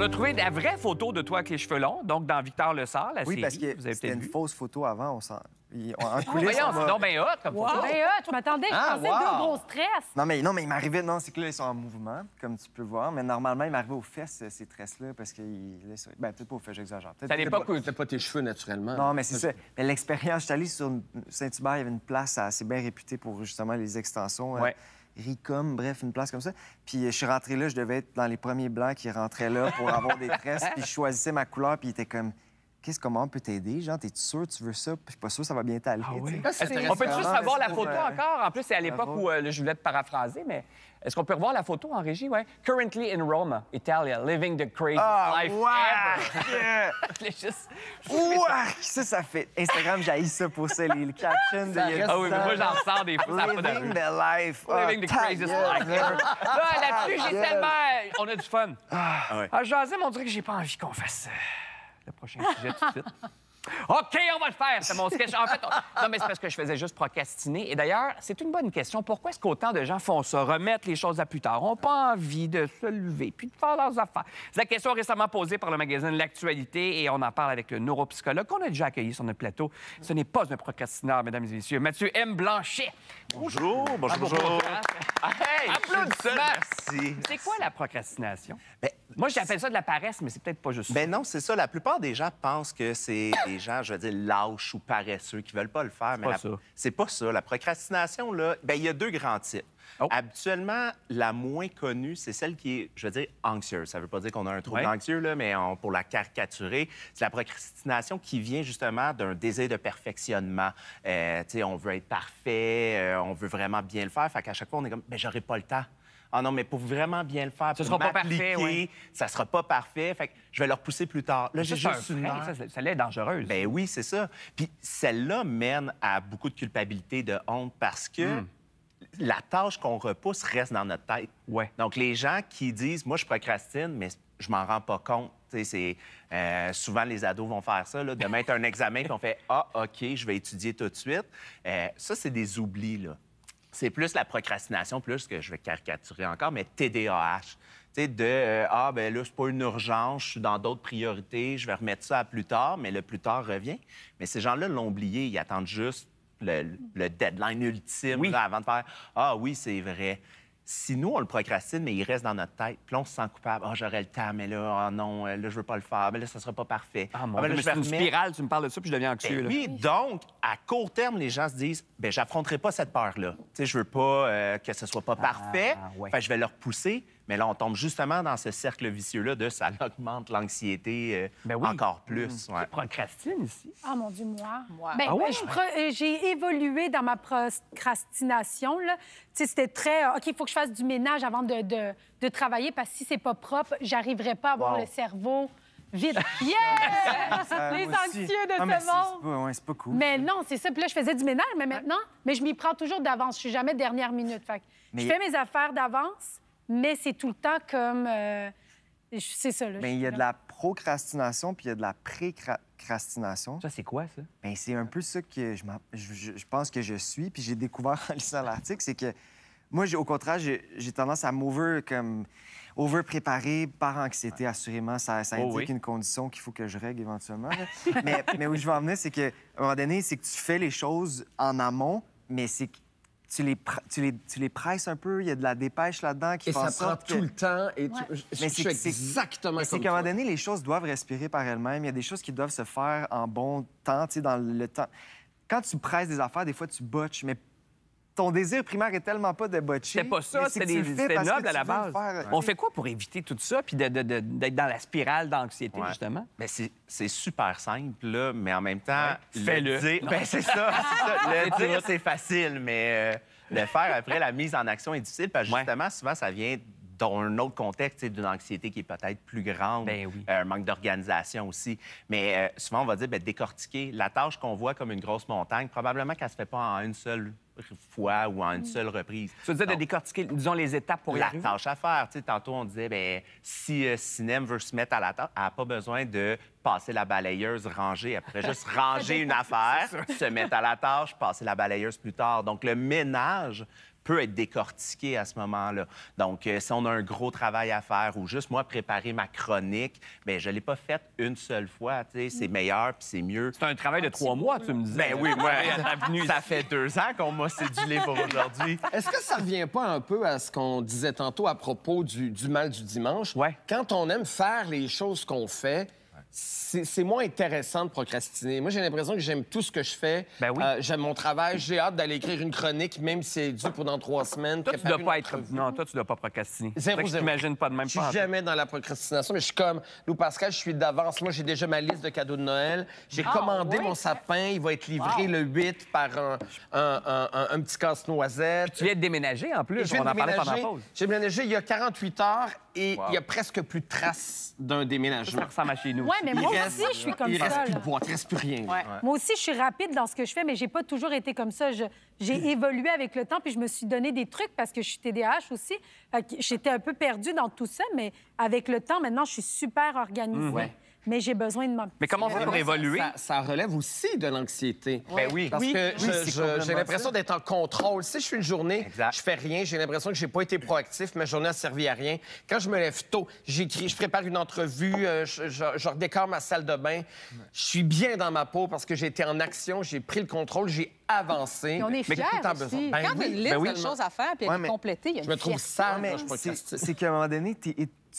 On a trouvé la vraie photo de toi avec les cheveux longs, donc dans Victor Le Sart, la Oui, série. parce que Vous avez c'était peut-être une vu. fausse photo avant. En coulisses, Voyons, on va- c'est donc bien hot comme photo. Ben, je m'attendais, je pensais deux gros stress. Non, mais il m'arrivait... Non, c'est que là, ils sont en mouvement, comme tu peux voir. Mais normalement, il m'arrivait aux fesses, ces tresses-là, parce que... Ben, peut-être pas aux fesses, j'exagère. C'est à l'époque où... T'as pas tes cheveux naturellement. Non, mais c'est ça. Mais l'expérience, je suis allé sur Saint-Hubert, il y avait une place assez bien réputée pour justement les extensions. Ouais. Ricom, bref, une place comme ça. Puis je suis rentré là, je devais être dans les premiers blancs qui rentraient là pour avoir des tresses. Puis je choisissais ma couleur, puis il était comme... Comment on peut t'aider? Genre, t'es-tu sûr que tu veux ça? Puis je suis pas sûr que ça va bien t'aller. tu sais. On peut juste vraiment, savoir mais la c'est photo pour, encore? En plus, c'est à l'époque où je voulais te paraphraser, mais est-ce qu'on peut revoir la photo en régie? Ouais. Currently in Rome, Italia, living the craziest life ever. Je l'ai juste- Ça fait... Instagram, j'haïs ça pour ça, les captions de... Ah oui, mais moi, j'en ressors des fois, ça n'a pas Living d'allure. the life. Living the craziest life ever. Là, là-dessus, j'ai tellement... On a du fun. Ah, José, on dirait que j'ai pas envie qu'on fasse le prochain sujet tout de suite. OK, on va le faire. C'est mon sketch. En fait, non, mais c'est parce que je faisais juste procrastiner. Et d'ailleurs, c'est une bonne question. Pourquoi est-ce qu'autant de gens font ça, remettre les choses à plus tard, n'ont pas envie de se lever puis de faire leurs affaires? C'est la question récemment posée par le magazine L'Actualité et on en parle avec le neuropsychologue qu'on a déjà accueilli sur notre plateau. Ce n'est pas un procrastinateur, mesdames et messieurs. Mathieu M. Blanchet. Bonjour, bonjour. Hey, applaudissements. Merci. C'est quoi la procrastination? Ben, Moi, j'appelle ça de la paresse, mais c'est peut-être pas juste ça. Ben non, c'est ça. La plupart des gens pensent que c'est des gens, je veux dire, lâches ou paresseux qui veulent pas le faire. pas ça. C'est pas ça. La procrastination, là, ben il y a deux grands types. Oh. Habituellement, la moins connue, c'est celle qui est, je veux dire, anxieuse. Ça veut pas dire qu'on a un trouble Ouais. anxieux, là, mais pour la caricaturer, c'est la procrastination qui vient justement d'un désir de perfectionnement. Tu sais, on veut être parfait, on veut vraiment bien le faire. Fait qu'à chaque fois, on est comme, ben j'aurai pas le temps. Ah non, mais pour vraiment bien le faire, Ce pour sera pas m'appliquer, parfait, ouais. ça sera pas parfait. Fait que je vais le repousser plus tard. Là, Ça, j'ai c'est un juste une frein. heure. Ça l'est dangereuse. Ben oui, c'est ça. Puis celle-là mène à beaucoup de culpabilité, de honte, parce que la tâche qu'on repousse reste dans notre tête. Ouais. Donc, les gens qui disent « moi, je procrastine, mais je m'en rends pas compte », tu sais, c'est souvent les ados vont faire ça, là, de mettre un examen puis on fait « ah, OK, je vais étudier tout de suite ». Ça, c'est des oublis, là. C'est plus la procrastination, plus que je vais caricaturer encore, mais TDAH. Tu sais, ben là, c'est pas une urgence, je suis dans d'autres priorités, je vais remettre ça à plus tard, mais le plus tard revient. Mais ces gens-là l'ont oublié, ils attendent juste le deadline ultime Oui. là, avant de faire « ah oui, c'est vrai ». Si nous, on le procrastine, mais il reste dans notre tête, puis là, on se sent coupable. « Ah, j'aurais le temps, mais là, ah non, là, je veux pas le faire. Mais là, ça sera pas parfait. Ah, mon ben Dieu, là, je c'est vais une remettre. spirale. Tu me parles de ça, puis je deviens anxieux. Ben là. oui, donc, à court terme, les gens se disent, ben j'affronterai pas cette peur-là. Tu sais, je veux pas que ce soit pas parfait. ouais. Fait que je vais le repousser. Mais là, on tombe justement dans ce cercle vicieux-là de ça augmente l'anxiété Ben oui. encore plus. Ouais. Tu procrastines ici. Ah, mon Dieu, moi. Moi. Ben, Ah ouais? j'ai évolué dans ma procrastination. Là. Tu sais, c'était très... OK, il faut que je fasse du ménage avant de travailler parce que si c'est pas propre, j'arriverai pas à avoir Wow. le cerveau vide. Yeah! Les Moi aussi. anxieux de Ah, mais ce monde. c'est pas cool. Mais non, c'est ça. Puis là, je faisais du ménage, mais maintenant, mais je m'y prends toujours d'avance. Je suis jamais dernière minute. Fait que Mais- je fais mes affaires d'avance, mais c'est tout le temps comme... c'est ça, là. Mais il y a de la procrastination puis il y a de la précrastination. Ça, c'est quoi, ça? Ben, c'est un peu ça que je pense que je suis. Puis j'ai découvert en lisant l'article, c'est que moi, au contraire, j'ai tendance à over-préparer par anxiété, assurément. Ça indique oui. une condition qu'il faut que je règle éventuellement. là. mais où je veux en venir, c'est qu'à un moment donné, c'est que tu fais les choses en amont, mais c'est que tu les presses un peu. Il y a de la dépêche là-dedans qui Et fait en ça prend sorte que... tout le temps. Et Ouais. je Mais suis c'est exactement Mais c'est comme qu'à un moment toi. donné, les choses doivent respirer par elles-mêmes. Il y a des choses qui doivent se faire en bon temps, tu sais, dans le temps. Quand tu presses des affaires, des fois, tu botches, mais ton désir primaire est tellement pas de botcher. C'était pas ça, mais c'est c'était que tu le fais c'était parce que noble à tu la veux le base. faire. On fait quoi pour éviter tout ça, puis d'être dans la spirale d'anxiété, Ouais. justement? Ben, c'est super simple, là, mais en même temps, Ouais. Fais-le. dire- Ben, c'est ça, c'est ça. Le dire, c'est facile, mais le faire après, la mise en action est difficile, parce que Ouais. justement, souvent, ça vient d'un autre contexte, tu sais, d'une anxiété qui est peut-être plus grande, Ben oui. un manque d'organisation aussi. Mais souvent, on va dire, ben, décortiquer la tâche qu'on voit comme une grosse montagne, probablement qu'elle se fait pas en une seule fois ou en une seule reprise. Tu veux dire de Donc, décortiquer, disons, les étapes pour y la arriver? tâche à faire. Tu sais, tantôt, on disait, ben si Sinem veut se mettre à la tâche, elle n'a pas besoin de passer la balayeuse, ranger. Après, juste ranger une affaire, se mettre à la tâche, passer la balayeuse plus tard. Donc, le ménage peut être décortiqué à ce moment-là. Donc, si on a un gros travail à faire ou juste, moi, préparer ma chronique, bien, je ne l'ai pas faite une seule fois. Tu sais, c'est meilleur puis c'est mieux. C'est un travail de 3 mois, tu me disais. Ben oui, moi, ça fait 2 ans qu'on m'a cédulé pour aujourd'hui. Est-ce que ça revient pas un peu à ce qu'on disait tantôt à propos du mal du dimanche? Ouais. Quand on aime faire les choses qu'on fait, c'est moins intéressant de procrastiner. Moi, j'ai l'impression que j'aime tout ce que je fais. Ben oui. J'aime mon travail. J'ai hâte d'aller écrire une chronique, même si c'est dû pour dans 3 semaines. Toi, tu dois pas être... Non, toi, tu dois pas procrastiner. C'est vrai que je t'imagine pas de même Je suis pas. jamais dans la procrastination, mais je suis comme Lou Pascal, je suis d'avance. Moi, j'ai déjà ma liste de cadeaux de Noël. J'ai commandé mon sapin. Il va être livré le 8 par un petit casse-noisette. Tu viens de déménager, en plus. Je viens On de en parlait pendant la déménager. pause. J'ai déménagé il y a 48 heures et il y a presque plus de traces d'un Ça déménagement. ressemble à chez nous. Oui, mais moi Il aussi, je suis comme il ça. reste plus là. de boîte, il reste plus rien. Ouais. Moi aussi, je suis rapide dans ce que je fais, mais j'ai pas toujours été comme ça. J'ai évolué avec le temps, puis je me suis donné des trucs parce que je suis TDAH aussi. Fait que j'étais un peu perdue dans tout ça, mais avec le temps, maintenant, je suis super organisée. Mais j'ai besoin de Mais comment on fait pour évoluer? Ça relève aussi de l'anxiété. Ben oui. Parce que c'est complètement j'ai l'impression ça. d'être en contrôle. Si je suis une journée, Exact. je fais rien, j'ai l'impression que j'ai pas été proactif, ma journée a servi à rien. Quand je me lève tôt, j'écris, je prépare une entrevue, je redécore ma salle de bain. Je suis bien dans ma peau parce que j'ai été en action, j'ai pris le contrôle, j'ai avancé. Puis on est Mais fiers tout le temps aussi. besoin. Ben Quand oui, tu as une liste ben oui. de choses à faire puis elle Ouais, est mais complétée, il y a une Je me trouve fierté. sale mais quand je procrastine. c'est qu'à un moment donné, tu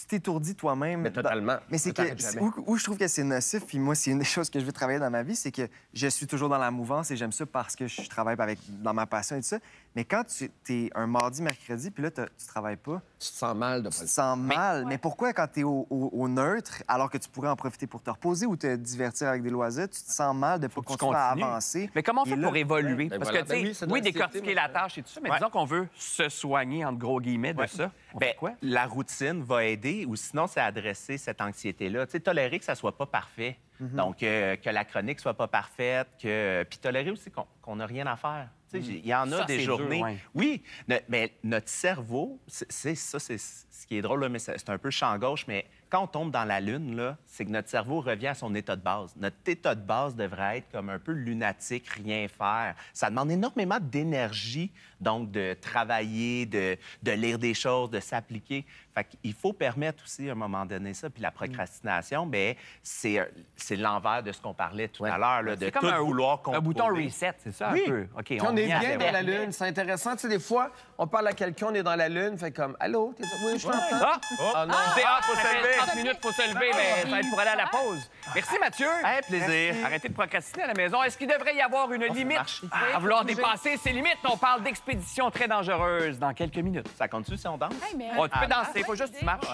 t'étourdis toi-même. Mais totalement. Mais c'est Ça que t'arrête jamais. où je trouve que c'est nocif, puis moi, c'est une des choses que je veux travailler dans ma vie, c'est que je suis toujours dans la mouvance et j'aime ça parce que je travaille dans ma passion et tout ça. Mais quand tu es un mardi, mercredi, puis là, tu travailles pas, Tu te sens mal de pas tu le te sens mal. Mais pourquoi, quand tu es au neutre, alors que tu pourrais en profiter pour te reposer ou te divertir avec des loisirs, tu te sens mal de ne pas que tu continuer à continues. avancer? Mais comment on fait Et là- pour évoluer? Ben Parce voilà. que, tu sais, Ben oui, c'est de oui, l'anxiété, décortiquer moi, la tâche et tout ça, mais Ouais. disons qu'on veut se soigner, entre gros guillemets, de ça. On fait quoi? La routine va aider ou sinon, c'est adresser cette anxiété-là. Tu sais, tolérer que ça soit pas parfait. Donc, que la chronique soit pas parfaite, puis tolérer aussi qu'on n'a rien à faire. Tu sais, il y en a Ça, des c'est dur, journées. ouais. Oui, mais notre cerveau, c'est ce qui est drôle, là, mais c'est un peu champ gauche, mais quand on tombe dans la lune, là, c'est que notre cerveau revient à son état de base. Notre état de base devrait être comme un peu lunatique, rien faire. Ça demande énormément d'énergie, donc de travailler, de lire des choses, de s'appliquer. Fait qu'il faut permettre aussi, à un moment donné, ça. Puis la procrastination, bien, c'est l'envers de ce qu'on parlait tout à l'heure, là, de C'est tout comme vouloir un contrôler. bouton reset, c'est ça, Oui. un peu? OK, Puis on est revient à bien zéro. dans la Lune, c'est intéressant. Tu sais, des fois, on parle à quelqu'un, on est dans la Lune, fait comme Allô, oui, je t'entends. Ah! Ah non. C'est faut se lever. 30 minutes, faut se lever, mais ça va être pour aller à la pause. Merci, Mathieu. Hey, plaisir. Arrêtez de procrastiner à la maison. Est-ce qu'il devrait y avoir une limite à vouloir dépasser ces limites? On parle d'expédition très dangereuse dans quelques minutes. Ça compte-tu si on danse? Hey, mais Oh, tu peux danser, il faut juste que tu marches.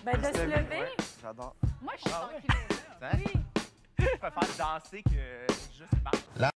ben, de se lever. Ouais, j'adore. Moi, je suis tranquille. Je préfère danser que juste marcher.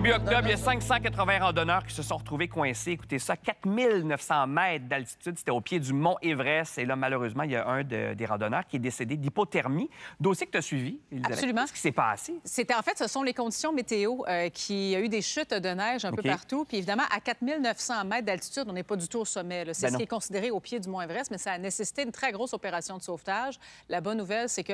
Début octobre, il y a 580 randonneurs qui se sont retrouvés coincés. Écoutez ça, 4900 mètres d'altitude. C'était au pied du mont Everest. Et là, malheureusement, il y a un des randonneurs qui est décédé d'hypothermie. Dossier que tu as suivi, Elisabeth. Absolument. Qu'est-ce qui s'est passé? En fait, ce sont les conditions météo qui a eu des chutes de neige un peu partout. Puis évidemment, à 4900 mètres d'altitude, on n'est pas du tout au sommet. C'est ce qui est considéré au pied du mont Everest, mais ça a nécessité une très grosse opération de sauvetage. La bonne nouvelle, c'est que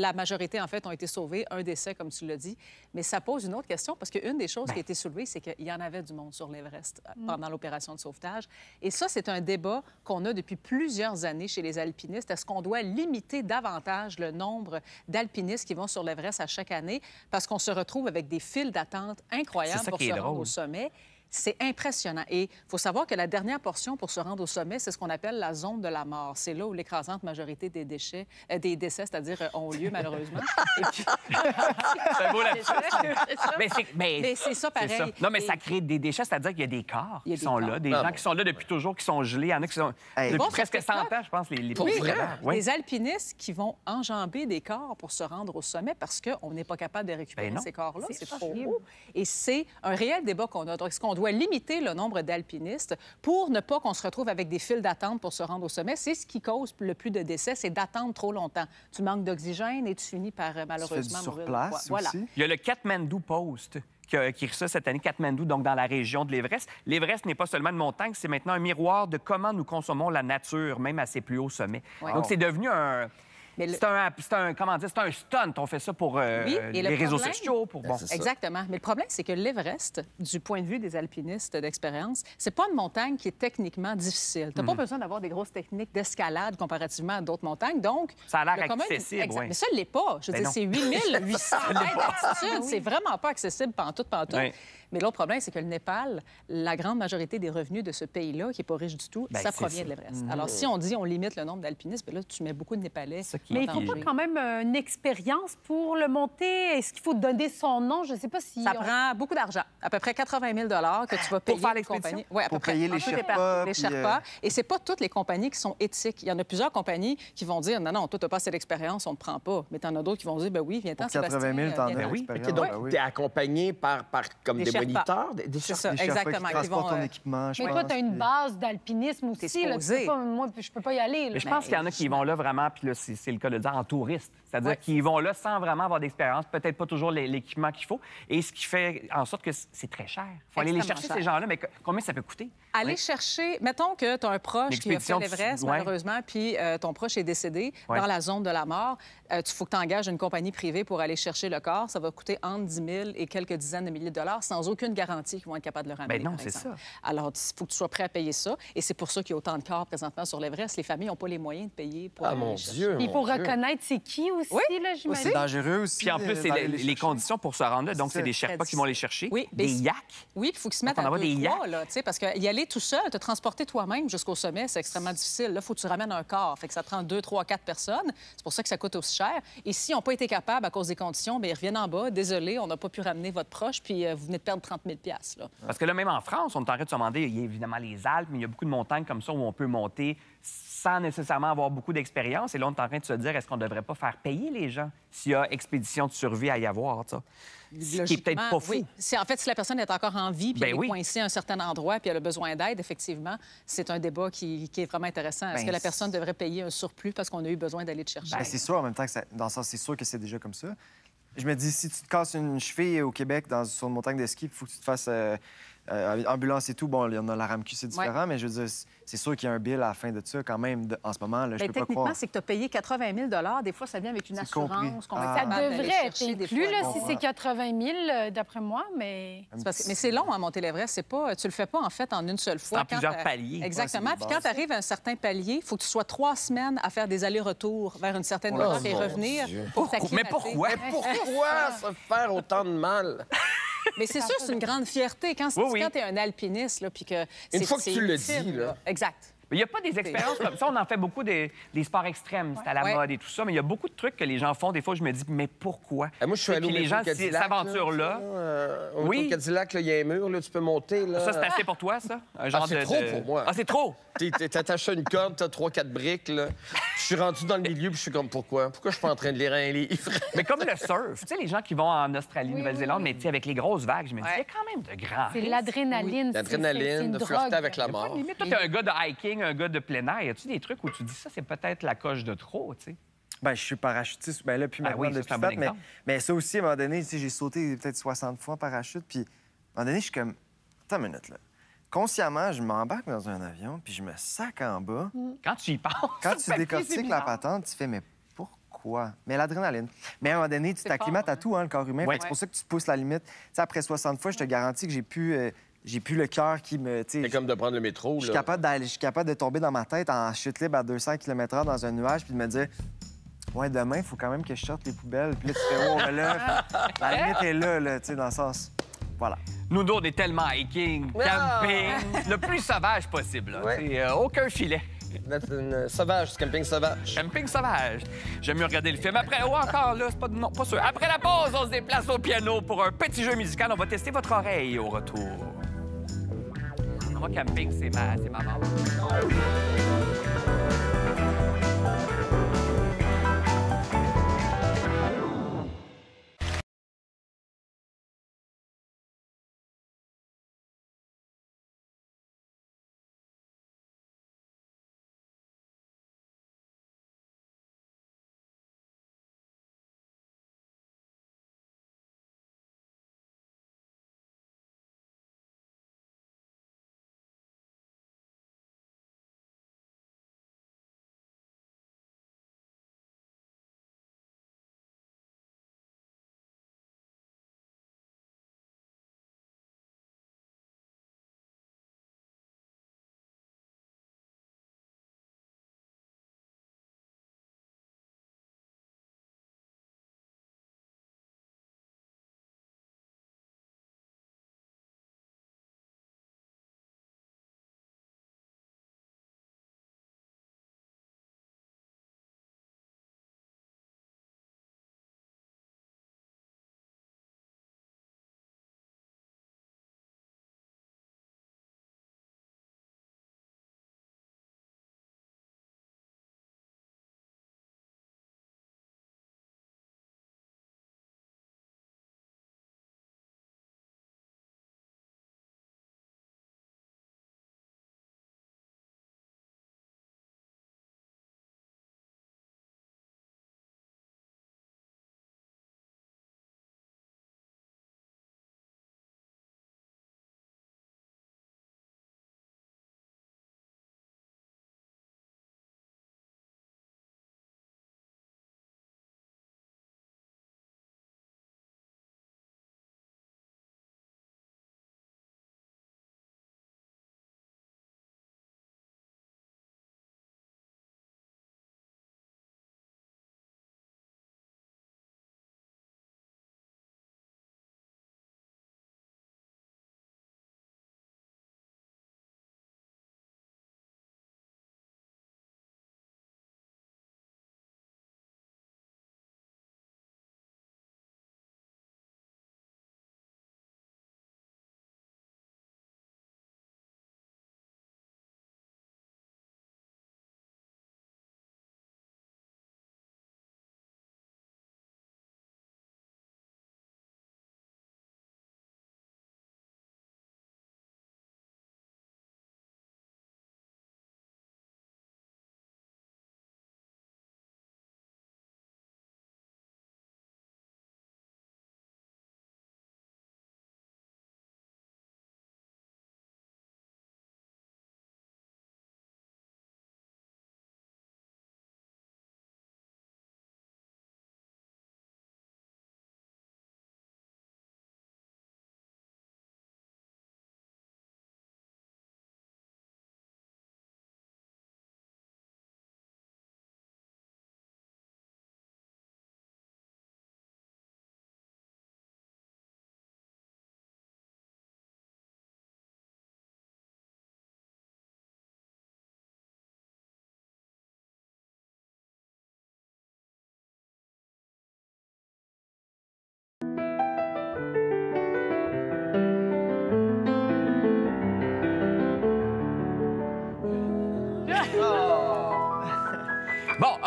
la majorité, en fait, ont été sauvés. Un décès, comme tu l'as dit. Mais ça pose une autre question, parce qu'une des choses qui a été soulevée, c'est qu'il y en avait du monde sur l'Everest pendant l'opération de sauvetage. Et ça, c'est un débat qu'on a depuis plusieurs années chez les alpinistes. Est-ce qu'on doit limiter davantage le nombre d'alpinistes qui vont sur l'Everest à chaque année? Parce qu'on se retrouve avec des files d'attente incroyables pour se rendre au sommet. C'est impressionnant. Et il faut savoir que la dernière portion pour se rendre au sommet, c'est ce qu'on appelle la zone de la mort. C'est là où l'écrasante majorité des décès, c'est-à-dire, ont lieu, malheureusement. Et puis... C'est beau là-dessus. Mais c'est ça pareil. Ça. Non, mais ça crée des déchets, c'est-à-dire qu'il y a des corps qui sont là, des gens qui sont là depuis toujours, qui sont gelés. Il y en a qui sont depuis presque 100 ans, je pense, les Les alpinistes qui vont enjamber des corps pour se rendre au sommet parce qu'on n'est pas capable de récupérer ces corps-là. C'est trop haut. Et c'est un réel débat qu'on a. Donc, est-ce qu'on doit limiter le nombre d'alpinistes pour ne pas qu'on se retrouve avec des files d'attente pour se rendre au sommet? C'est ce qui cause le plus de décès, c'est d'attendre trop longtemps. Tu manques d'oxygène et tu finis par malheureusement sur mourir. Place voilà. aussi. Il y a le Kathmandu Post qui a ça cette année, Kathmandu, donc dans la région de l'Everest. L'Everest n'est pas seulement une montagne, c'est maintenant un miroir de comment nous consommons la nature, même à ses plus hauts sommets. Ouais. Donc, c'est devenu un... C'est un stunt. On fait ça pour les réseaux sociaux. Exactement. Mais le problème, c'est que l'Everest, du point de vue des alpinistes d'expérience, c'est pas une montagne qui est techniquement difficile. Tu n'as pas besoin d'avoir des grosses techniques d'escalade comparativement à d'autres montagnes. Donc, ça a l'air accessible. Mais ça ne l'est pas. Je veux dire, c'est 8800 mètres d'altitude. C'est vraiment pas accessible pantoute. Oui. Mais l'autre problème, c'est que le Népal, la grande majorité des revenus de ce pays-là, qui n'est pas riche du tout, ça provient de l'Everest. Alors, si on dit on limite le nombre d'alpinistes, bien là, tu mets beaucoup de Népalais. Mais il faut pas quand même une expérience pour le monter? Est-ce qu'il faut donner son nom? Je ne sais pas si... Ça prend beaucoup d'argent. À peu près 80 000 que tu vas payer pour faire l'expédition? Oui, à peu près. Payer les Sherpas. Et c'est pas toutes les compagnies qui sont éthiques. Il y en a plusieurs compagnies qui vont dire non, toi, tu n'as pas assez d'expérience, on ne te prend pas. Mais tu en as d'autres qui vont dire ben oui, viens-t'en, Sébastien. 80 000, t'en as l'expérience. Donc, tu es accompagné par comme des moniteurs? C'est ça, exactement. Qui transportent ton équipement, mais toi, tu as une base d'alpinisme aussi. Là, moi, je peux pas y aller. Là. Mais je pense qu'il y en a qui vont là vraiment, puis là, c'est le cas de le dire, en touriste. C'est-à-dire qu'ils vont là sans vraiment avoir d'expérience, peut-être pas toujours l'équipement qu'il faut. Et ce qui fait en sorte que c'est très cher. Il faut aller les chercher, ces gens-là. Mais combien ça peut coûter? Aller chercher... Mettons que tu as un proche qui a fait l'Everest, malheureusement, puis ton proche est décédé dans la zone de la mort. Il faut que tu engages une compagnie privée pour aller chercher le corps. Ça va coûter entre 10 000 et quelques dizaines de milliers de dollars sans aucune garantie qu'ils vont être capables de le ramener. Ben non, c'est ça. Alors, il faut que tu sois prêt à payer ça. Et c'est pour ça qu'il y a autant de corps présentement sur l'Everest. Les familles n'ont pas les moyens de payer pour mon Dieu! Il faut reconnaître c'est qui aussi, là, j'imagine. C'est dangereux aussi. Puis en plus, c'est les conditions pour se rendre là. Donc, c'est des Sherpas qui vont les chercher. Oui, des yaks. Oui, il faut qu'ils se mettent à deux, trois, là, parce qu'y aller tout seul, te transporter toi-même jusqu'au sommet, c'est extrêmement difficile. Là, il faut que tu ramènes un corps. Fait que ça prend 2, 3, 4 personnes. C'est pour ça que ça coûte aussi cher. Et s'ils n'ont pas été capables à cause des conditions, bien, ils reviennent en bas. Désolé, on n'a pas pu ramener votre proche, puis vous venez de perdre 30 000 là. Parce que là, même en France, on est en train de se demander, il y a évidemment les Alpes, mais il y a beaucoup de montagnes comme ça où on peut monter sans nécessairement avoir beaucoup d'expérience. Et là, on est en train de se dire, est-ce qu'on ne devrait pas faire payer les gens s'il y a expédition de survie à y avoir, ça? Ce qui est peut-être pas fou. Oui. En fait, si la personne est encore en vie puis elle est coincée à un certain endroit puis elle a besoin d'aide, effectivement, c'est un débat qui est vraiment intéressant. Est-ce que la personne devrait payer un surplus parce qu'on a eu besoin d'aller te chercher? C'est sûr, en même temps, que dans le sens, c'est sûr que c'est déjà comme ça. Je me dis, si tu te casses une cheville au Québec sur une montagne de ski, il faut que tu te fasses ambulance et tout. Bon, il y en a la RAMQ, c'est différent, mais je veux dire, c'est sûr qu'il y a un bill à la fin de ça quand même, en ce moment. Là, je peux pas croire. Techniquement, c'est que tu as payé 80 000 Des fois, ça vient avec une assurance. Ça devrait être inclus, là, si c'est 80 000 d'après moi, mais... Mais c'est long à monter l'Everest. Tu le fais pas, en fait, en une seule fois. En plusieurs paliers. Exactement. Puis quand tu arrives à un certain palier, il faut que tu sois 3 semaines à faire des allers-retours vers une certaine hauteur et revenir pour t'acclimater. Mais pourquoi? Pourquoi se faire autant de mal? Mais c'est sûr, c'est une grande fierté quand tu es un alpiniste, là, puis que... Une fois que tu le dis, là. Exact. Mais il n'y a pas des expériences comme ça. On en fait beaucoup des sports extrêmes. C'est à la Ouais. mode et tout ça. Mais il y a beaucoup de trucs que les gens font. Des fois, je me dis, mais pourquoi? Moi, je suis allé au Puis les métro gens Cadillac, s'aventurent-là. Au Oui. métro Cadillac, là, il y a un mur, là, tu peux monter. Là. Ça, c'est assez pour toi, ça? Un genre c'est trop pour moi. Ah, c'est trop? T'es attaché à une corde, t'as 3-4 briques. Là. Je suis rendu dans le milieu, puis je suis comme, pourquoi? Pourquoi je suis pas en train de lire un livre? Mais comme le surf. Tu sais, les gens qui vont en Australie, Nouvelle-Zélande, mais tu sais, avec les grosses vagues, je me dis, il y a quand même de grands C'est risques. l'adrénaline. c'est L'adrénaline, une de drogue. flirter avec la mort. Limite, toi, t'es un gars de hiking, un gars de plein air. Y a-tu des trucs où tu dis ça, c'est peut-être la coche de trop, tu sais? Ben, je suis parachutiste. Ben là, puis Ah maintenant, oui, ça, depuis c'est un bon date, exemple. mais ça aussi, à un moment donné, tu sais, j'ai sauté peut-être 60 fois en parachute. Puis, à un moment donné, je suis comme, attends une minute, là. Consciemment, je m'embarque dans un avion, puis je me sac en bas. Quand tu y penses. Quand sur tu le papier, c'est décortiques la bizarre. patente, tu fais, mais pourquoi? Mais l'adrénaline. Mais à un moment donné, tu t'acclimates fort, à tout, hein, le corps humain. Ouais. Fait que c'est pour ça que tu pousses la limite. Tu sais, après 60 fois, je te garantis que j'ai plus le cœur qui me. tu sais, C'est comme de prendre le métro. je suis Là. capable je suis capable de tomber dans ma tête en chute libre à 200 km/h dans un nuage puis de me dire ouais, demain, il faut quand même que je sorte les poubelles. Puis là, tu fais, oh, mais là, la limite est là, tu sais, dans le sens. Voilà. Nous, on est tellement hiking, camping, le plus sauvage possible. Là. Ouais. C'est, aucun filet. Sauvage, c'est camping sauvage. Camping sauvage. J'aime mieux regarder le film. Après, ou encore là, c'est pas... Non, pas sûr. Après la pause, on se déplace au piano pour un petit jeu musical. On va tester votre oreille au retour. Moi, camping, c'est ma base.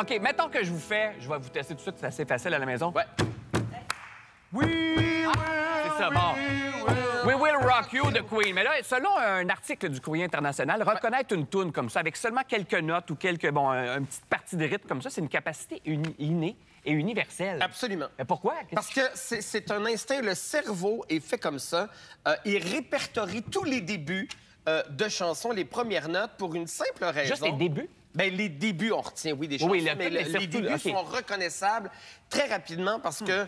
OK, mettons que je vais vous tester tout de suite, c'est assez facile à la maison. Ouais. C'est ça, bon. We Will Rock You de Queen. Mais là, selon un article du Courrier international, reconnaître une toune comme ça, avec seulement quelques notes ou une petite partie de rythme comme ça, c'est une capacité innée et universelle. Absolument. Mais pourquoi? Parce que c'est un instinct, le cerveau est fait comme ça. Il répertorie tous les débuts de chansons, les premières notes, pour une simple raison. Juste les débuts? Bien, les débuts, on retient, oui, des chansons, Oui, mais les débuts sont reconnaissables très rapidement parce que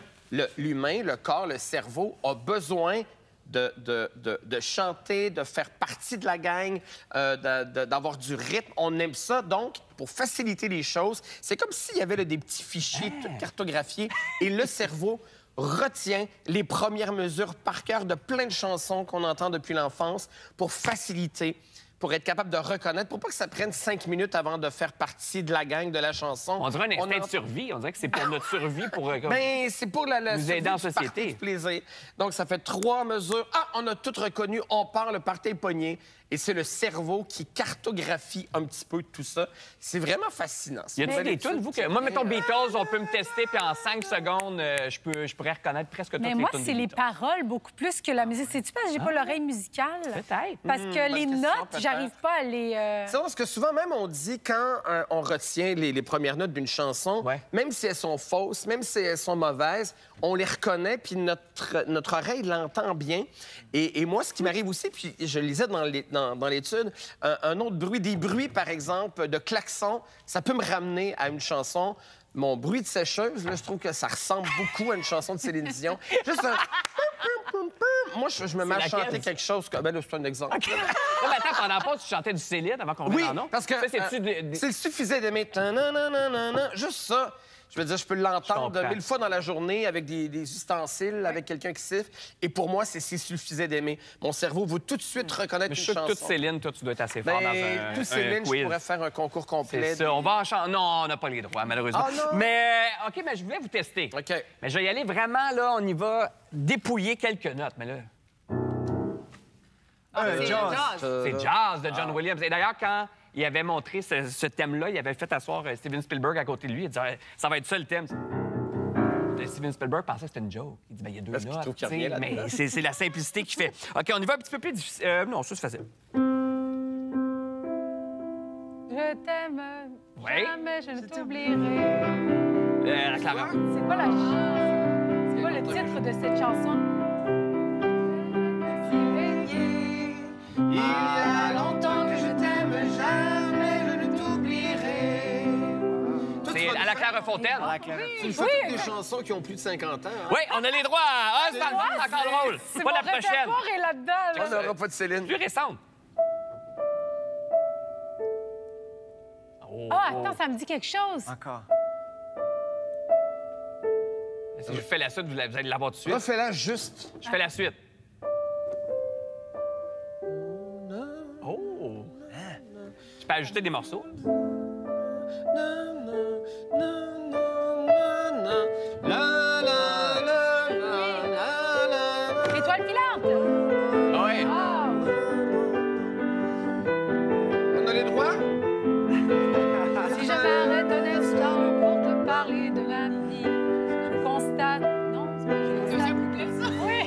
l'humain, le corps, le cerveau a besoin de chanter, de faire partie de la gang, d'avoir du rythme. On aime ça. Donc, pour faciliter les choses, c'est comme s'il y avait là, des petits fichiers cartographiés et le cerveau retient les premières mesures par cœur de plein de chansons qu'on entend depuis l'enfance pour faciliter, pour être capable de reconnaître, pour pas que ça prenne 5 minutes avant de faire partie de la gang de la chanson. On dirait un instinct de survie. On dirait que c'est pour notre survie, pour ben, c'est pour la nous aider en société. Du plaisir. Donc, ça fait 3 mesures. Ah, on a tout reconnu. On part, le party est pogné. Et c'est le cerveau qui cartographie un petit peu tout ça. C'est vraiment fascinant. Y a-t-il des tunes, vous, que... Moi, mettons Beatles, on peut me tester, puis en 5 secondes, je pourrais reconnaître presque toutes les tunes. Mais moi, c'est les paroles beaucoup plus que la musique. C'est-tu parce que j'ai pas l'oreille musicale? Peut-être. Parce que les notes, j'arrive pas à les... C'est parce que souvent, même, on dit, quand on retient les premières notes d'une chanson, même si elles sont fausses, même si elles sont mauvaises, on les reconnaît, puis notre oreille l'entend bien. Et moi, ce qui m'arrive aussi, puis je le lisais dans l'étude, un autre bruit, des bruits, par exemple, de klaxon, ça peut me ramener à une chanson. Mon bruit de sécheuse, là, je trouve que ça ressemble beaucoup à une chanson de Céline Dion. Juste un... Moi, je me mets à chanter quelque chose... Ben là, c'est un exemple. Okay. Oh, ben attends, pendant la pause, tu chantais du Céline avant qu'on vienne en nom? Parce que s'il suffisait d'aimer... Juste ça... Je veux dire, je peux l'entendre 1000 fois dans la journée avec des ustensiles, avec quelqu'un qui siffle. Et pour moi, c'est s'il suffisait d'aimer. Mon cerveau veut tout de suite reconnaître une chanson. Toute Céline, toi, tu dois être assez fort dans un tout Céline, quiz. Je pourrais faire un concours complet. C'est ça. On va en chanter. Non, on n'a pas les droits, malheureusement. Ah, non. Mais, OK, mais je voulais vous tester. OK. Mais je vais y aller vraiment, là, on y va dépouiller quelques notes. Mais là... C'est jazz. C'est Jazz de John Williams. Et d'ailleurs, quand il avait montré ce thème-là, il avait fait asseoir Steven Spielberg à côté de lui. Il disait ça va être ça le thème. Steven Spielberg pensait que c'était une joke. Il dit il y a 2 notes. Mais c'est la simplicité qui fait. OK, on y va un petit peu plus difficile. Non, ça, c'est facile. Je t'aime, Oui. jamais je ne t'oublierai. La Clara. C'est pas le titre de cette chanson. Il y a longtemps que je t'aime, jamais je ne t'oublierai. C'est à la Clairefontaine. Tu me fais toutes des chansons qui ont plus de 50 ans. Hein? Oui, on a les droits. Ah, c'est encore drôle. C'est Pas mon la prochaine. répertoire est là-dedans. On n'aura pas de Céline. Plus récente. Ah, attends, ça me dit quelque chose. Encore. Si je fais la suite, vous allez l'avoir tout de suite. Refais-la juste. Je fais la suite. Oh! Je peux ajouter des morceaux. Étoile filante. Oui. Ah. On a les droits? Si je m'arrête un instant pour te parler de ma vie, je constate... Non, c'est pas juste deuxième couplet, ça? Oui.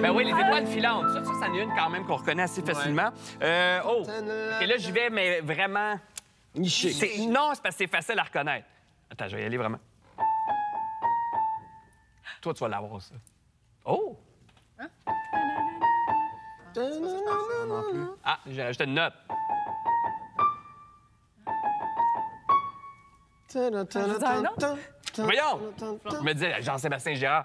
Ben oui, les étoiles filantes. Ça, c'en est une quand même qu'on reconnaît assez facilement. Et là, j'y vais, mais vraiment... Niché. Non, c'est parce que c'est facile à reconnaître. Attends, je vais y aller vraiment. Toi, tu vas l'avoir, ça. Oh! Ah, j'ai rajouté une note. Voyons! Je me disais, Jean-Sébastien Girard.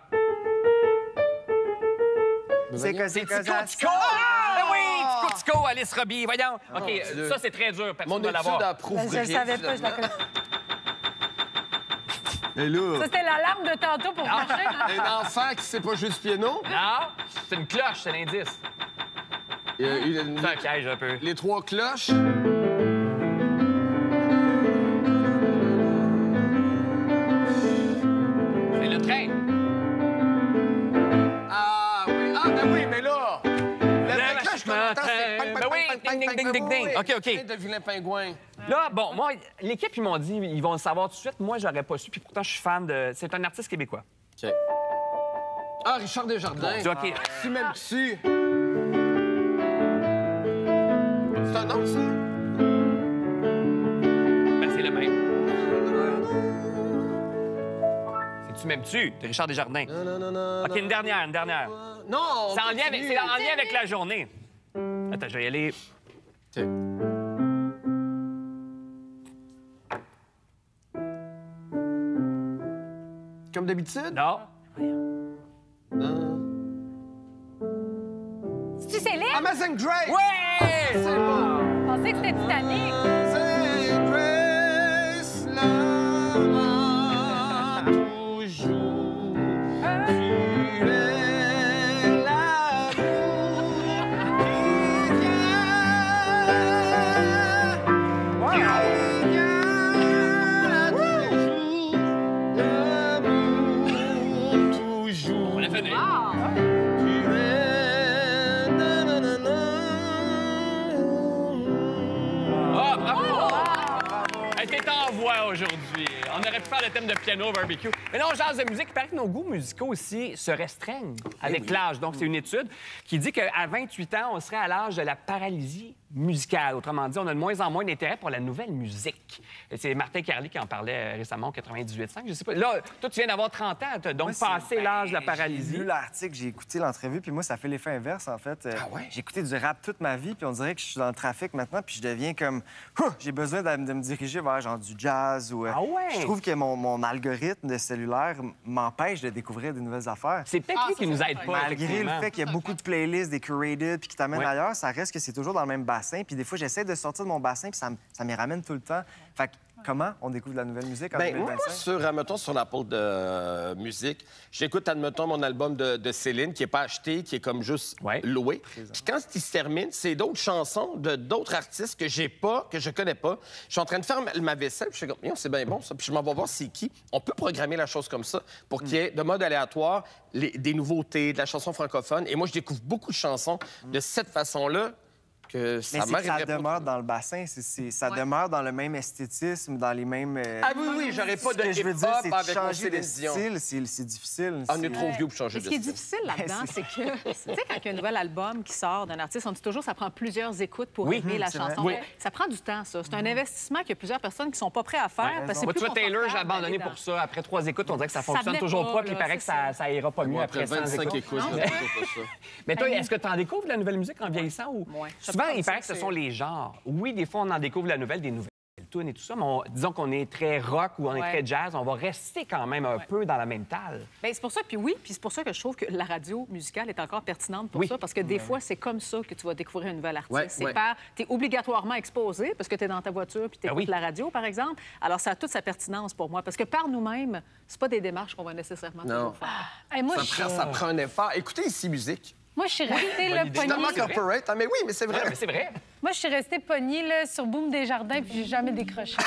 C'est Tico Tico! Ah oui! Tico Tico, Alice Robbie, voyons. OK, ça, c'est très dur. Personne Mon ne va étude l'avoir. approuve. Je le savais pas, je la connais. Et là, Ça, c'était l'alarme de tantôt pour marcher. un enfant qui sait pas jouer du piano. Non, c'est une cloche, c'est l'indice. C'est un piège un peu. Les 3 cloches. C'est le train. Ah oui, ben oui, mais là... La cloche qu'on entend, c'est... Ben oui, ding, ding, ding, ding, ding. OK. De vilain pingouin. Là, bon, moi, l'équipe, ils m'ont dit, ils vont le savoir tout de suite. Moi, j'aurais pas su, puis pourtant, je suis fan de... C'est un artiste québécois. OK. Ah, Richard Desjardins. OK. Tu m'aimes-tu? C'est un nom, ça? Ben, c'est le même. C'est Tu m'aimes-tu? De Richard Desjardins. Non. OK, une dernière. Non! C'est en lien avec la journée. Attends, je vais y aller. OK. Comme d'habitude? Non. C'est-tu Céline? Amazing Grace! Ouais! C'est bon! Je pensais que c'était Titanic. Amazing Grace, l'amour toujours. Tu es l'amour qui vient toujours. L'amour toujours. On l'a fait. Ah, bravo! Elle était en voix aujourd'hui. On aurait pu faire le thème de piano barbecue. Mais non, jazz de musique, il paraît que nos goûts musicaux aussi se restreignent avec l'âge. Donc, c'est une étude qui dit qu'à 28 ans, on serait à l'âge de la paralysie musicale. Autrement dit, on a de moins en moins d'intérêt pour la nouvelle musique. Et c'est Martin Carly qui en parlait récemment au 98.5. Je sais pas. Là, toi, tu viens d'avoir 30 ans. Tu as donc passé l'âge de la paralysie. J'ai lu l'article, j'ai écouté l'entrevue, puis moi, ça fait l'effet inverse, en fait. J'ai écouté du rap toute ma vie, puis on dirait que je suis dans le trafic maintenant, puis je deviens comme... J'ai besoin de me diriger vers genre du jazz ou... Je trouve que mon algorithme de cellulaire m'empêche de découvrir des nouvelles affaires. C'est peut-être lui qui nous aide pas, Malgré le fait qu'il y a beaucoup de playlists, des curated, puis qui t'amènent ailleurs, ça reste que c'est toujours dans le même bassin. Puis des fois, j'essaie de sortir de mon bassin, puis ça m'y ramène tout le temps. Fait que comment on découvre de la nouvelle musique en Moi, 2025? admettons, sur l'Apple de musique, j'écoute, admettons, mon album de Céline, qui n'est pas acheté, qui est comme juste loué. Puis quand il se termine, c'est d'autres chansons de d'autres artistes que j'ai pas, que je connais pas. Je suis en train de faire ma vaisselle, puis je suis comme, c'est bien bon, ça. Puis je m'en vais voir c'est qui. On peut programmer la chose comme ça pour qu'il y ait de mode aléatoire des nouveautés, de la chanson francophone. Et moi, je découvre beaucoup de chansons de cette façon-là. Que ça Mais c'est que ça demeure dans le bassin, ça demeure dans le même esthétisme, dans les mêmes... Ah oui, j'aurais pas de Ce que je veux dire, c'est de avec mon changer de Céline Dion. style, c'est difficile. On est trop vieux pour changer Mais de ce qui est style. difficile là-dedans, c'est que, tu sais, quand il y a un nouvel album qui sort d'un artiste, on dit toujours que ça prend plusieurs écoutes pour aimer la c'est chanson. vrai. Ça prend du temps, ça. C'est un investissement qu'il y a plusieurs personnes qui sont pas prêtes à faire. Parce que c'est Moi, tu plus vois, Taylor, j'ai confortable abandonné d'aller pour ça. Après 3 écoutes, on dirait que ça Ça fonctionne venait toujours pas, pas, puis il là, paraît que c'est ça ira pas mieux Moi, après 100 25 écoutes. écoutes, je fais pas ça. Mais toi, est-ce que tu en découvres de la nouvelle musique en vieillissant? Ou... Ouais. Souvent, Je il pense paraît que que ce c'est- sont les genres. Oui, des fois, on en découvre la nouvelle, des nouvelles tunes et tout ça, mais disons qu'on est très rock ou on est très jazz, on va rester quand même un peu dans la même talle. Bien, c'est pour ça, puis c'est pour ça que je trouve que la radio musicale est encore pertinente pour ça, parce que des fois, c'est comme ça que tu vas découvrir un nouvel artiste. Tu es obligatoirement exposé, parce que tu es dans ta voiture puis tu écoutes la radio, par exemple. Alors, ça a toute sa pertinence pour moi, parce que par nous-mêmes, c'est pas des démarches qu'on va nécessairement toujours faire. Hey, moi, Ça prend un effort. Écoutez ici, musique. moi, je suis restée là, Évidemment pognée. corporate. Ah, mais oui, mais c'est vrai. Mais c'est vrai. Moi, je suis restée pognée là, sur Boom Desjardins, puis j'ai jamais décroché.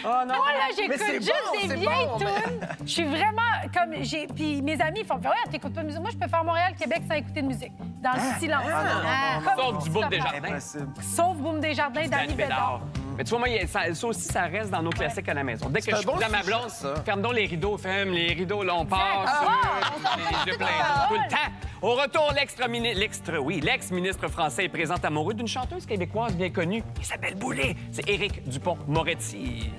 Oh non! Moi, là, j'écoute c'est juste bon, des c'est vieilles bon, tunes. Je suis vraiment comme... Puis mes amis font « Ouais, t'écoutes pas de musique. » Moi, je peux faire Montréal, Québec sans écouter de musique. Dans le silence. Comme Sauf du Boom ça. Desjardins. Impossible. Sauf Boom Desjardins, Danny Bédard. Mais tu vois, moi, ça aussi, ça reste dans nos classiques à la maison. Dès que un je suis bon dans ma sujet, blonde, ça. ferme donc les rideaux, ferme les rideaux, là, on passe. Les yeux pleins paroles. tout le temps. Au retour, l'ex-ministre français est présent amoureux d'une chanteuse québécoise bien connue, Isabelle Boulay. C'est Éric Dupont-Moretti.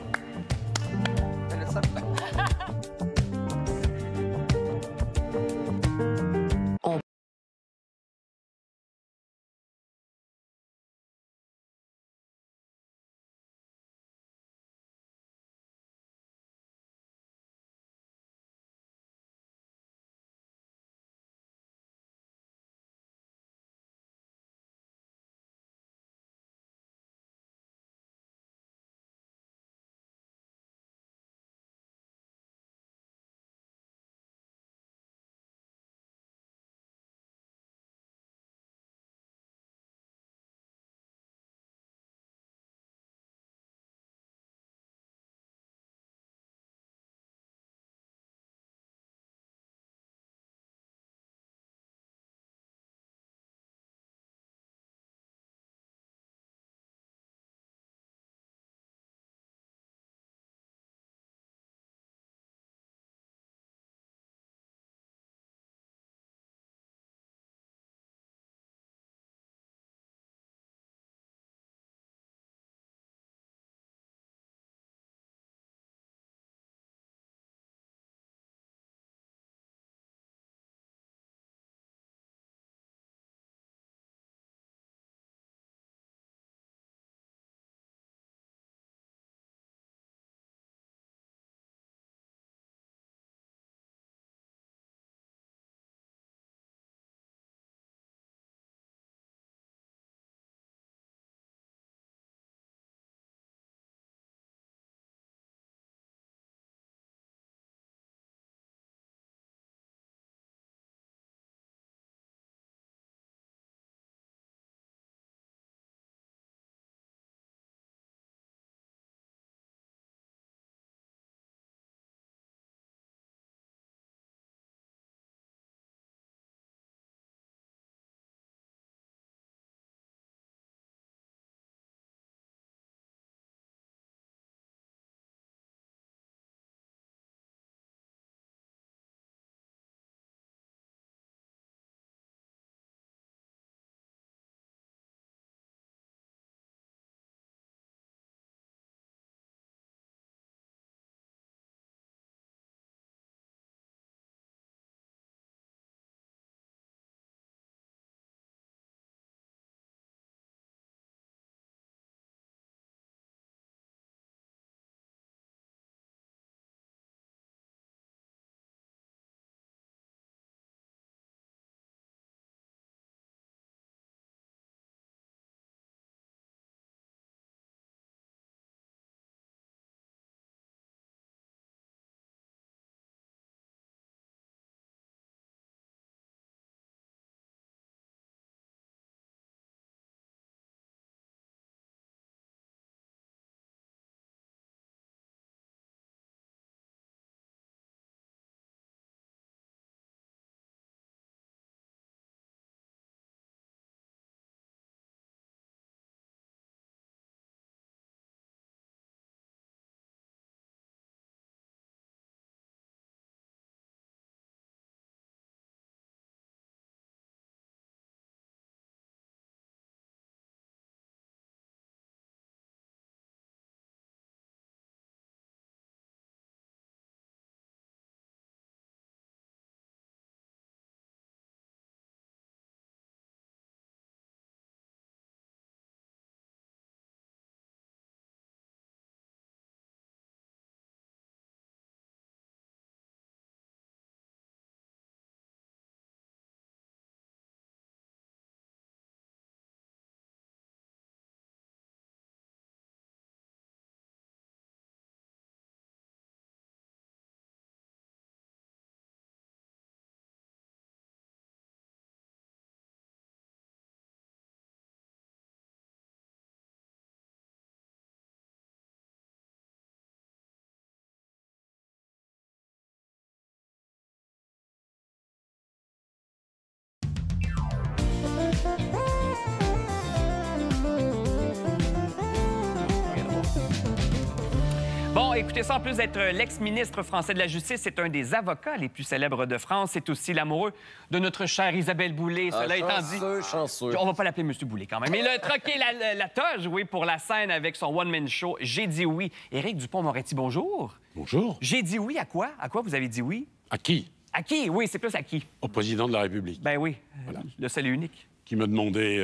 Bon, écoutez ça, en plus d'être l'ex-ministre français de la Justice, c'est un des avocats les plus célèbres de France. C'est aussi l'amoureux de notre chère Isabelle Boulay. Cela étant dit... Chanceux. On va pas l'appeler Monsieur Boulay, quand même. Il a troqué la toge, oui, pour la scène avec son one-man show. J'ai dit oui. Éric Dupond-Moretti, bonjour. Bonjour. J'ai dit oui à quoi? À quoi vous avez dit oui? À qui? À qui? Oui, c'est plus à qui? Au président de la République. Ben oui, Voilà. le seul et unique. Qui me demandait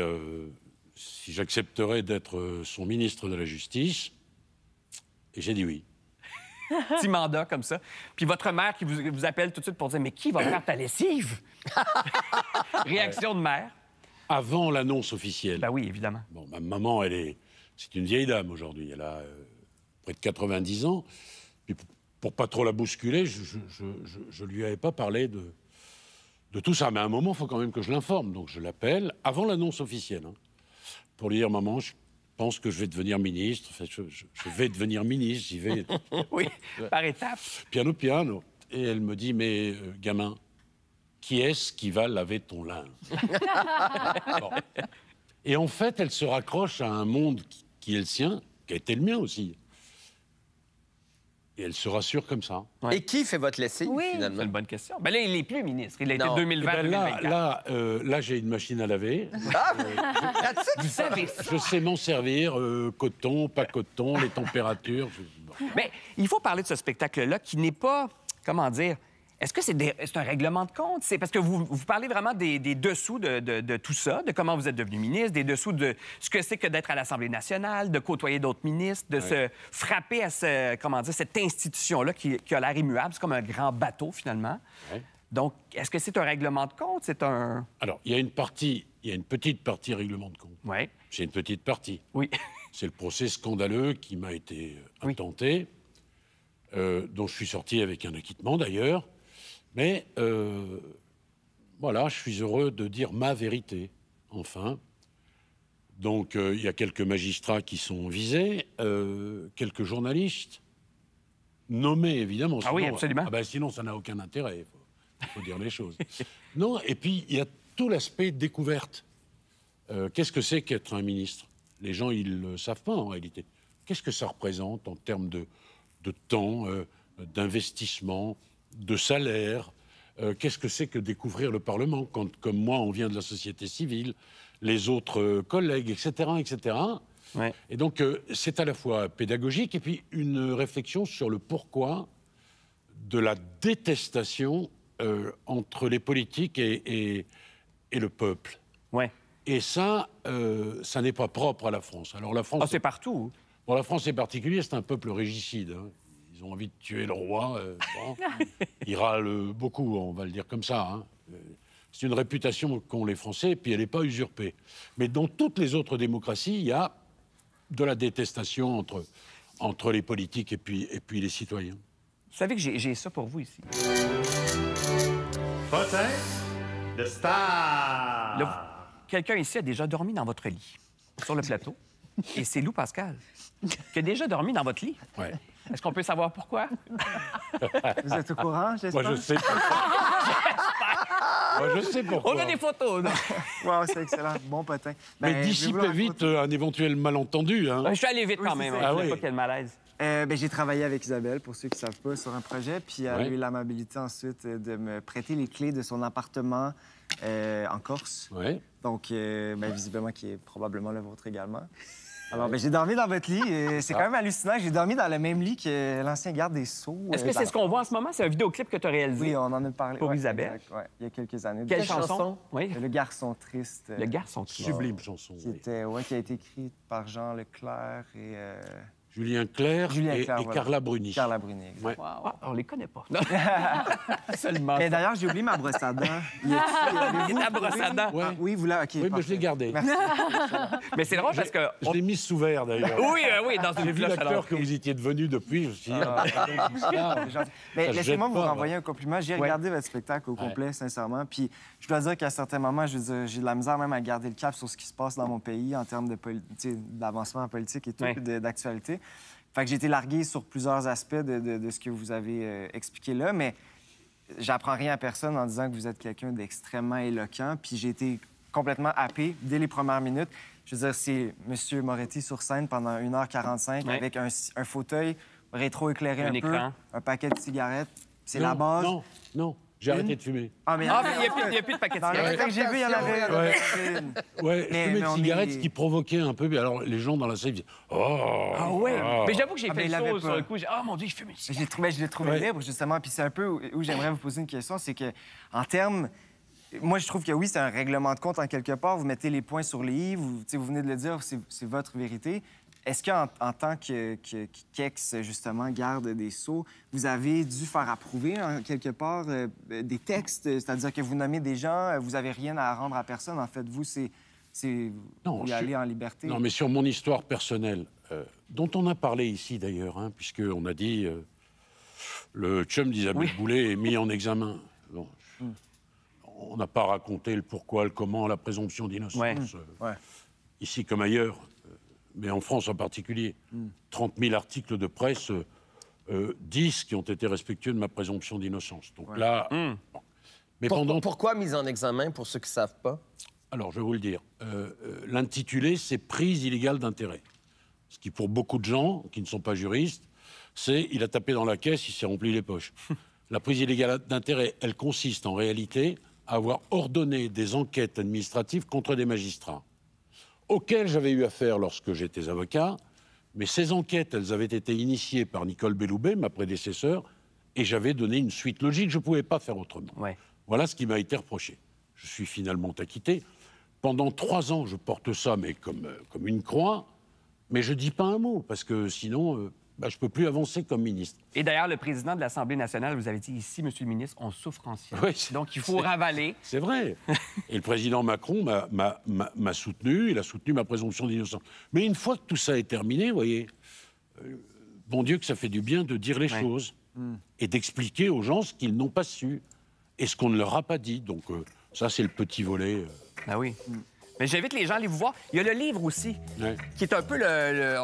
si j'accepterais d'être son ministre de la Justice. Et j'ai dit oui. Petit mandat comme ça. Puis votre mère qui vous appelle tout de suite pour dire « Mais qui va faire ta lessive? » Réaction de mère. Avant l'annonce officielle. Ben oui, évidemment. Bon, ma maman, c'est une vieille dame aujourd'hui. Elle a près de 90 ans. Puis pour pas trop la bousculer, je lui avais pas parlé de tout ça. Mais à un moment, il faut quand même que je l'informe. Donc je l'appelle avant l'annonce officielle, hein, pour lui dire « Maman, je pense que je vais devenir ministre. Enfin, je vais devenir ministre, j'y vais. » Oui, par étapes. Piano, piano. Et elle me dit « Mais gamin, qui est-ce qui va laver ton linge ?» Bon. Et en fait, elle se raccroche à un monde qui est le sien, qui a été le mien aussi. Et elle se rassure comme ça. Et qui fait votre lessive, Oui. finalement? C'est une bonne question. Ben là, il n'est plus ministre. Il a été Non. 2020-2024. Là, j'ai une machine à laver. Vous savez ça. Je sais m'en servir, coton, pas coton, les températures. Bon. Mais il faut parler de ce spectacle-là qui n'est pas, comment dire, est-ce que c'est un règlement de compte? C'est parce que vous parlez vraiment des dessous de tout ça, de comment vous êtes devenu ministre, des dessous de ce que c'est que d'être à l'Assemblée nationale, de côtoyer d'autres ministres, de se frapper à cette institution-là qui a l'air immuable. C'est comme un grand bateau, finalement. Ouais. Donc, est-ce que c'est un règlement de compte? C'est un... Alors, il y a une petite partie règlement de compte. Oui. C'est une petite partie. Oui. C'est le procès scandaleux qui m'a été intenté, dont je suis sorti avec un acquittement, d'ailleurs. Mais voilà, je suis heureux de dire ma vérité, enfin. Donc, il y a quelques magistrats qui sont visés, quelques journalistes, nommés, évidemment. Ah oui, sinon, absolument. Sinon, ça n'a aucun intérêt, il faut dire les choses. Non, et puis, il y a tout l'aspect découverte. Qu'est-ce que c'est qu'être un ministre? Les gens, ils ne le savent pas, en réalité. Qu'est-ce que ça représente en termes de temps, d'investissement, de salaire? Qu'est-ce que c'est que découvrir le Parlement quand, comme moi, on vient de la société civile, les autres collègues, etc., etc. Ouais. Et donc, c'est à la fois pédagogique et puis une réflexion sur le pourquoi de la détestation entre les politiques et le peuple. Ouais. Et ça n'est pas propre à la France. Alors la France, c'est partout. Bon, la France est particulière, c'est un peuple régicide. Hein. Ils ont envie de tuer le roi. Bon. Ils râlent beaucoup, on va le dire comme ça. Hein. C'est une réputation qu'ont les Français, et puis elle n'est pas usurpée. Mais dans toutes les autres démocraties, il y a de la détestation entre les politiques et puis les citoyens. Vous savez que j'ai ça pour vous ici. Potin de star. Là, quelqu'un ici a déjà dormi dans votre lit, sur le plateau. Et c'est Lou Pascal qui a déjà dormi dans votre lit. Ouais. Est-ce qu'on peut savoir pourquoi? Vous êtes au courant, j'espère? Moi, je sais pourquoi. Moi, je sais pourquoi. On a des photos, non? Wow, c'est excellent. Bon potin. Mais Ben, dissipez je vais vous vite un éventuel malentendu. Hein. Je suis allé vite Oui, quand c'est même. ça. Je Ah sais oui. pas quel malaise. J'ai travaillé avec Isabelle, pour ceux qui ne savent pas, sur un projet. Puis elle a Ouais. eu l'amabilité ensuite de me prêter les clés de son appartement en Corse. Ouais. Donc, visiblement, qui est probablement le vôtre également. Alors, j'ai dormi dans votre lit et c'est quand même hallucinant. J'ai dormi dans le même lit que l'ancien garde des Sceaux. Est-ce que c'est ce qu'on voit en ce moment? C'est un vidéoclip que tu as réalisé? Oui, on en a parlé. Pour Ouais, Isabelle. exact, ouais, il y a quelques années. Quelle chanson? Oui. Le garçon triste. Le garçon triste. Sublime chanson. Qui, Oui. qui a été écrite par Jean Leclerc et Julien Clerc Julien et Clerc, voilà. Carla Bruni. Carla Bruni. exact. Ouais. Ah, on les connaît pas. Seulement. Mais d'ailleurs, j'ai oublié ma brosse à dents. La brosse à dents. Ouais. Ah, oui, vous l'avez. OK, Oui, mais je parfait. l'ai gardée. Merci. Mais c'est drôle parce que... Je l'ai mise sous verre, d'ailleurs. Oui, dans J'ai une vu cloche à l'acteur l'entrée. que vous étiez devenu depuis. Je me suis dit, ah, C'est gentil. Mais Ça se laissez-moi jette vous pas, renvoyer un compliment. J'ai regardé votre spectacle au complet, sincèrement. Puis je dois dire qu'à certains moments, je veux dire, j'ai de la misère même à garder le cap sur ce qui se passe dans mon pays en termes d'avancement en politique et tout, Ouais. puis d'actualité. Fait que j'ai été largué sur plusieurs aspects de ce que vous avez expliqué là, mais j'apprends rien à personne en disant que vous êtes quelqu'un d'extrêmement éloquent. Puis j'ai été complètement happé dès les premières minutes. Je veux dire, c'est M. Moretti sur scène pendant 1h45 Ouais. avec un fauteuil rétro-éclairé un peu, écran. un paquet de cigarettes. C'est Non, la base. Non, j'ai arrêté de fumer. Ah, mais Ah, il n'y a plus de paquet de dans les cigarettes. photos que j'ai vu, il y en avait. Ouais. Ouais, Mais je fumais de on cigarettes, est- ce qui provoquait un peu. Alors, les gens dans la salle disaient oh! Ah oui. Mais j'avoue que j'ai Ah, fait mais il le l'avait saut sur pas. le coup. Ah, mon Dieu, je fume une cigarette. Je l'ai trouvé Ouais. libre, justement. Puis c'est un peu où j'aimerais vous poser une question, c'est que en termes... Moi, je trouve que oui, c'est un règlement de compte en quelque part. Vous mettez les points sur les i, vous venez de le dire, c'est votre vérité. Est-ce qu'en tant qu'ex, justement, garde des Sceaux, vous avez dû faire approuver, en quelque part, des textes? C'est-à-dire que vous nommez des gens, vous n'avez rien à rendre à personne. En fait, vous, Non, vous y allez en liberté. Non, mais sur mon histoire personnelle, dont on a parlé ici d'ailleurs, hein, puisqu'on a dit le chum d'Isabelle Boulay est mis en examen. Bon, on n'a pas raconté le pourquoi, le comment, la présomption d'innocence, Ouais. ici comme ailleurs, mais en France en particulier. 30 000 articles de presse, 10 qui ont été respectueux de ma présomption d'innocence. Donc là... bon. Mais Pourquoi mise en examen, pour ceux qui ne savent pas? Alors, je vais vous le dire. L'intitulé, c'est prise illégale d'intérêt. Ce qui, pour beaucoup de gens qui ne sont pas juristes, c'est il a tapé dans la caisse, il s'est rempli les poches. La prise illégale d'intérêt, elle consiste en réalité à avoir ordonné des enquêtes administratives contre des magistrats, auxquels j'avais eu affaire lorsque j'étais avocat, mais ces enquêtes, elles avaient été initiées par Nicole Belloubet, ma prédécesseure, et j'avais donné une suite logique, je ne pouvais pas faire autrement. Ouais. Voilà ce qui m'a été reproché. Je suis finalement acquitté. Pendant 3 ans, je porte ça, mais comme une croix, mais je ne dis pas un mot, parce que sinon, je ne peux plus avancer comme ministre. Et d'ailleurs, le président de l'Assemblée nationale vous avait dit ici, Monsieur le ministre, on souffre en silence. Oui, Donc, il faut ravaler. C'est vrai. Et le président Macron m'a soutenu, il a soutenu ma présomption d'innocence. Mais une fois que tout ça est terminé, vous voyez, bon Dieu que ça fait du bien de dire les choses et d'expliquer aux gens ce qu'ils n'ont pas su et ce qu'on ne leur a pas dit. Donc ça, c'est le petit volet. Ah oui. Mais j'invite les gens à aller vous voir. Il y a le livre aussi, qui est un peu,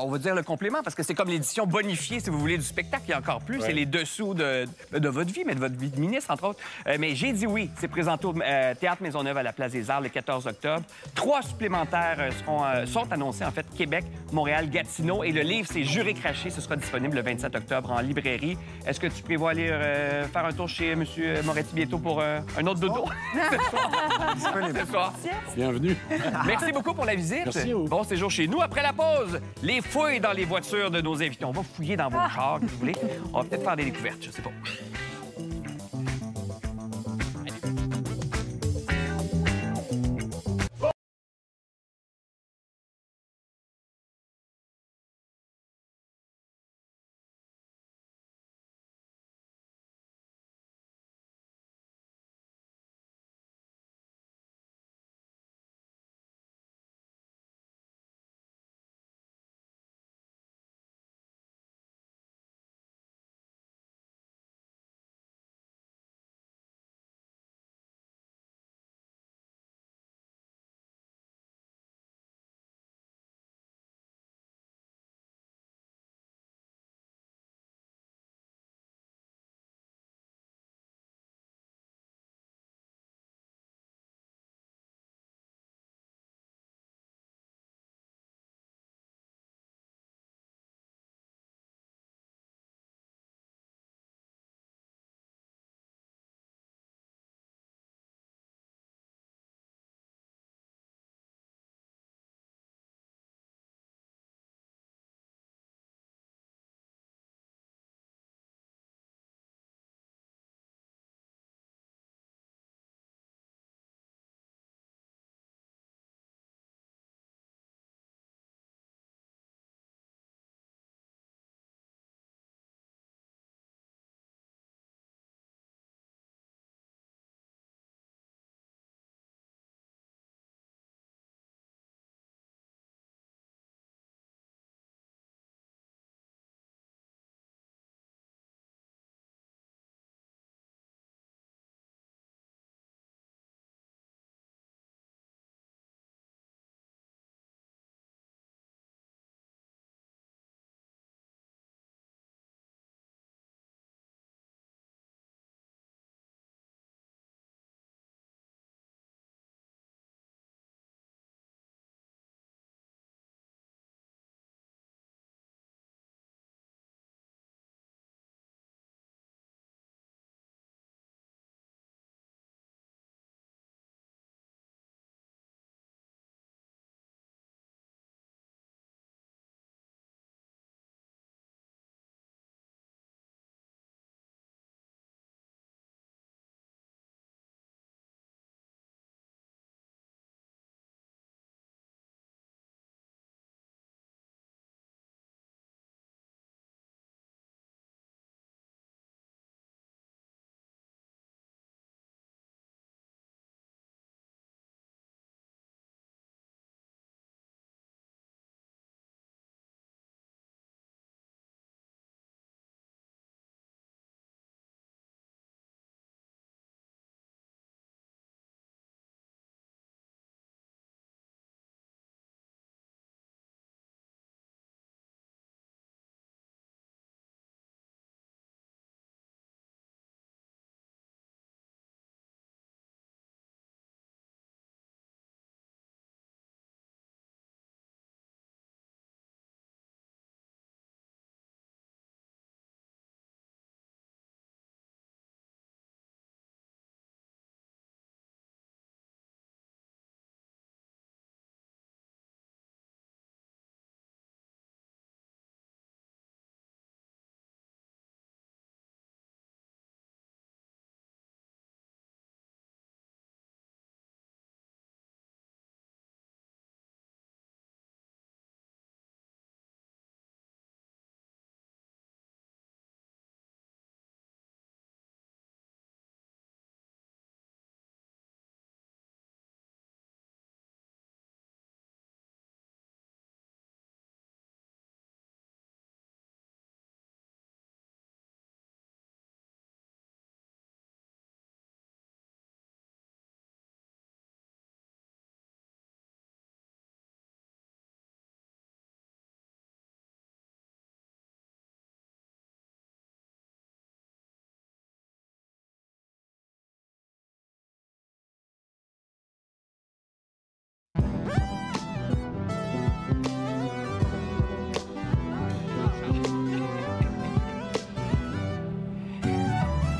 on va dire, le complément, parce que c'est comme l'édition bonifiée, si vous voulez, du spectacle. Il y a encore plus. C'est les dessous de votre vie, mais de votre vie de ministre, entre autres. Mais J'ai dit oui. C'est présenté au Théâtre Maisonneuve à la Place des Arts le 14 octobre. 3 supplémentaires sont annoncés, en fait, Québec, Montréal, Gatineau. Et le livre, c'est Juré craché. Ce sera disponible le 27 octobre en librairie. Est-ce que tu prévois aller faire un tour chez M. Moretti bientôt pour un autre dodo? Ce soir. Bienvenue. Merci beaucoup pour la visite. Merci à vous. Bon séjour chez nous. Après la pause, les fouilles dans les voitures de nos invités. On va fouiller dans vos chars, si vous voulez. On va peut-être faire des découvertes, je sais pas.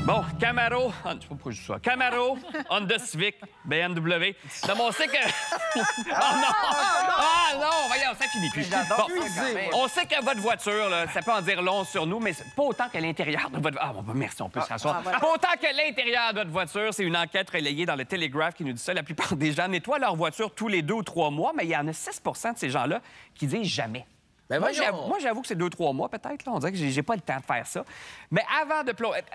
Bon, Camaro, je sais pas pourquoi je dis ça. Camaro, Honda Civic, BMW. Non, mais on sait que... non, voyons, ça finit plus. Bon, on sait que votre voiture, là, ça peut en dire long sur nous, mais pas autant que l'intérieur de votre... Ah, bon, merci, on peut se rasseoir. Voilà. Pas autant que l'intérieur de votre voiture. C'est une enquête relayée dans le Telegraph qui nous dit ça. La plupart des gens nettoient leur voiture tous les 2 ou 3 mois, mais il y en a 6 de ces gens-là qui disent jamais. Ben moi, j'avoue que c'est 2-3 mois, peut-être. On dirait que j'ai pas le temps de faire ça. Mais avant de...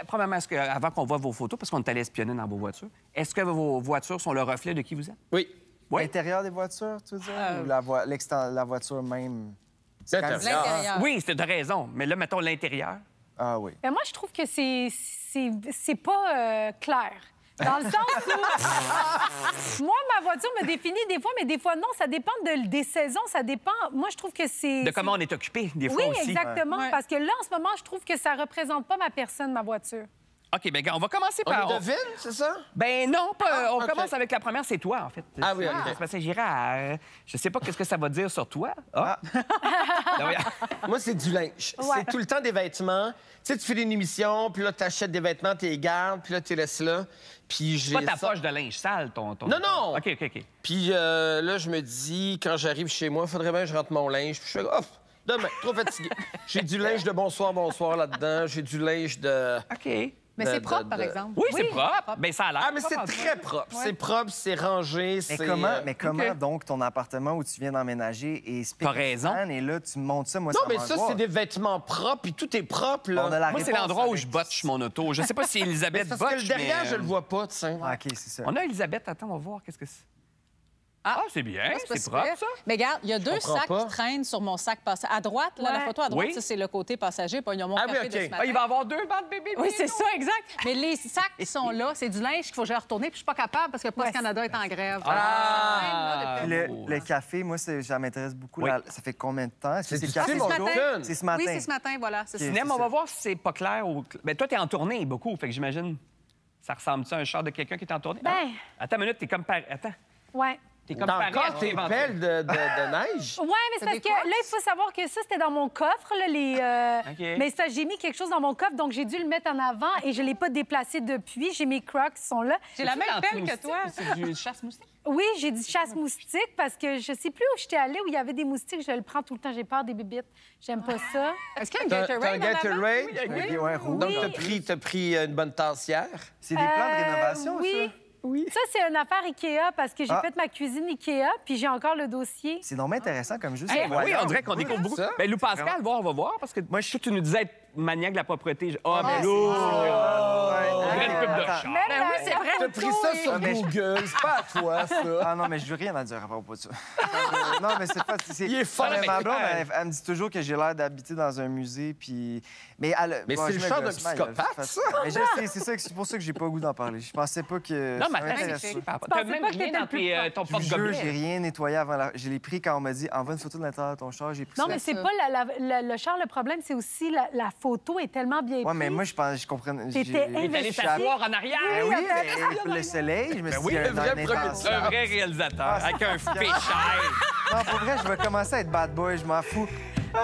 Premièrement, avant qu'on voit vos photos, parce qu'on est allé espionner dans vos voitures, est-ce que vos voitures sont le reflet de qui vous êtes? Oui. L'intérieur des voitures, tu veux dire? Ou la voiture même? L'intérieur. Oui, t'as raison. Mais là, mettons l'intérieur. Ah oui. Ben moi, je trouve que c'est pas clair. Dans le sens où, moi, ma voiture me définit des fois, mais des fois, non. Ça dépend des saisons, ça dépend. Moi, je trouve que c'est... De comment on est occupé, des fois aussi. Oui, exactement. Ouais. Parce que là, en ce moment, je trouve que ça représente pas ma personne, ma voiture. OK, bien, on va commencer par... On devine, c'est ça? Ben non, on commence avec la première, c'est toi, en fait. Ah oui, OK. C'est parce que j'irai je sais pas qu'est-ce que ça va dire sur toi. Ah! Moi, c'est du linge. Ouais. C'est tout le temps des vêtements. Tu sais, tu fais une émission, puis là, tu achètes des vêtements, tu les gardes, puis là, tu les laisses là. Puis j'ai pas ta poche de linge sale, ton... Non! OK. Puis là, je me dis, quand j'arrive chez moi, il faudrait bien que je rentre mon linge. Puis je fais, demain, trop fatigué. J'ai du linge de bonsoir là-dedans. J'ai du linge de... OK. Mais c'est propre, par exemple. Oui, c'est propre. Bien, ça a l'air. Ah, mais c'est très propre. Ouais. C'est propre, c'est rangé, Mais comment donc ton appartement où tu viens d'emménager est spécial? T'as raison. Et là, tu montes ça, moi, non, mais ça, c'est des vêtements propres, puis tout est propre, là. Moi, c'est l'endroit où je botche mon auto. Je sais pas si Elisabeth botche, parce que le derrière, je le vois pas, tu sais. Ah, OK, c'est ça. On a Elisabeth. Attends, on va voir qu'est-ce que c'est. Ah, c'est bien, c'est propre, ça. Mais regarde, il y a 2 sacs qui traînent sur mon sac passager. À droite, là, la photo à droite, ça, c'est le côté passager. Puis il y a mon café de ce matin. Il va y avoir 2 bandes bébés. Oui, c'est ça, exact. Mais les sacs qui sont là, c'est du linge qu'il faut que j'aille retourner, puis je suis pas capable parce que Post Canada est en grève. Le café, moi, ça m'intéresse beaucoup. Oui. Ça fait combien de temps? C'est le café ce matin. C'est ce matin. Oui, c'est ce matin, voilà. Sinem, on va voir si c'est pas clair. Mais toi, t'es en tournée beaucoup, fait que j'imagine... Ça ressemble-tu à un char de quelqu'un qui est en tournée? Ben... Attends une minute, t'es comme... Attends. Ouais. T'es comme T'as encore tes pelles de neige? Oui, mais c'est parce que là, il faut savoir que ça, c'était dans mon coffre, là, Mais ça, j'ai mis quelque chose dans mon coffre, donc j'ai dû le mettre en avant et je ne l'ai pas déplacé depuis. J'ai mes Crocs qui sont là. J'ai la même pelle que toi. C'est du chasse-moustique? Oui, j'ai du chasse-moustique parce que je sais plus où j'étais allée, où il y avait des moustiques. Je le prends tout le temps. J'ai peur des bébites. J'aime pas ça. Est-ce qu'il y a un Gatorade? T'as un Gatorade? Oui, rouge. Donc, t'as pris une bonne tassière? C'est des plans de rénovation, ça? Oui. Ça, c'est une affaire Ikea parce que j'ai fait ma cuisine Ikea, puis j'ai encore le dossier. C'est donc intéressant comme juste. Oui, on dirait qu'on découvre beaucoup. Ben, Lou Pascal, on va voir, parce que moi, je sais que tu nous disais être maniaque de la propreté. Ah, mais Lou! Une pub de chat. Ben oui, c'est vrai. T'as pris ça sur Google, c'est pas à toi, ça. Ah non, mais je veux rien à dire à propos de ça. Non, mais c'est pas... Il est fort. Ma blonde, elle me dit toujours que j'ai l'air d'habiter dans un musée, puis... Mais c'est le char d'un psychopathe, ça! Mais je sais, c'est pour ça que j'ai pas le goût d'en parler. Je pensais pas que... Non, mais attends, t'as même rien dans ton porte-gobelet. J'ai rien nettoyé avant Je l'ai pris quand on m'a dit « Envoie une photo de l'intérieur de ton char. » J'ai pris ça. Non, mais c'est pas le char le problème, c'est aussi la photo est tellement bien prise. Oui, mais moi, je comprenais... T'étais allé t'asseoir en arrière. Oui, mais le soleil, je me suis dit... Un vrai réalisateur, avec un féchère. Non, pour vrai, je vais commencer à être bad boy, je m'en fous. Bon,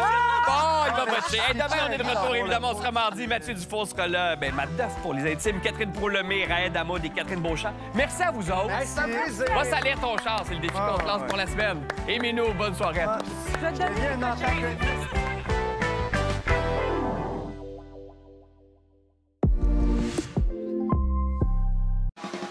il va botcher. Hey, demain, on est de retour, évidemment. On sera mardi. Mathieu Dufour sera là. Ben, Matt Duff pour les intimes. Catherine Pro-Lemay, Raed Hamoud et Catherine Beauchamp. Merci à vous autres. Va salir ton char. C'est le défi qu'on te lance pour la semaine. Et Minou, bonne soirée à tous. Je te donne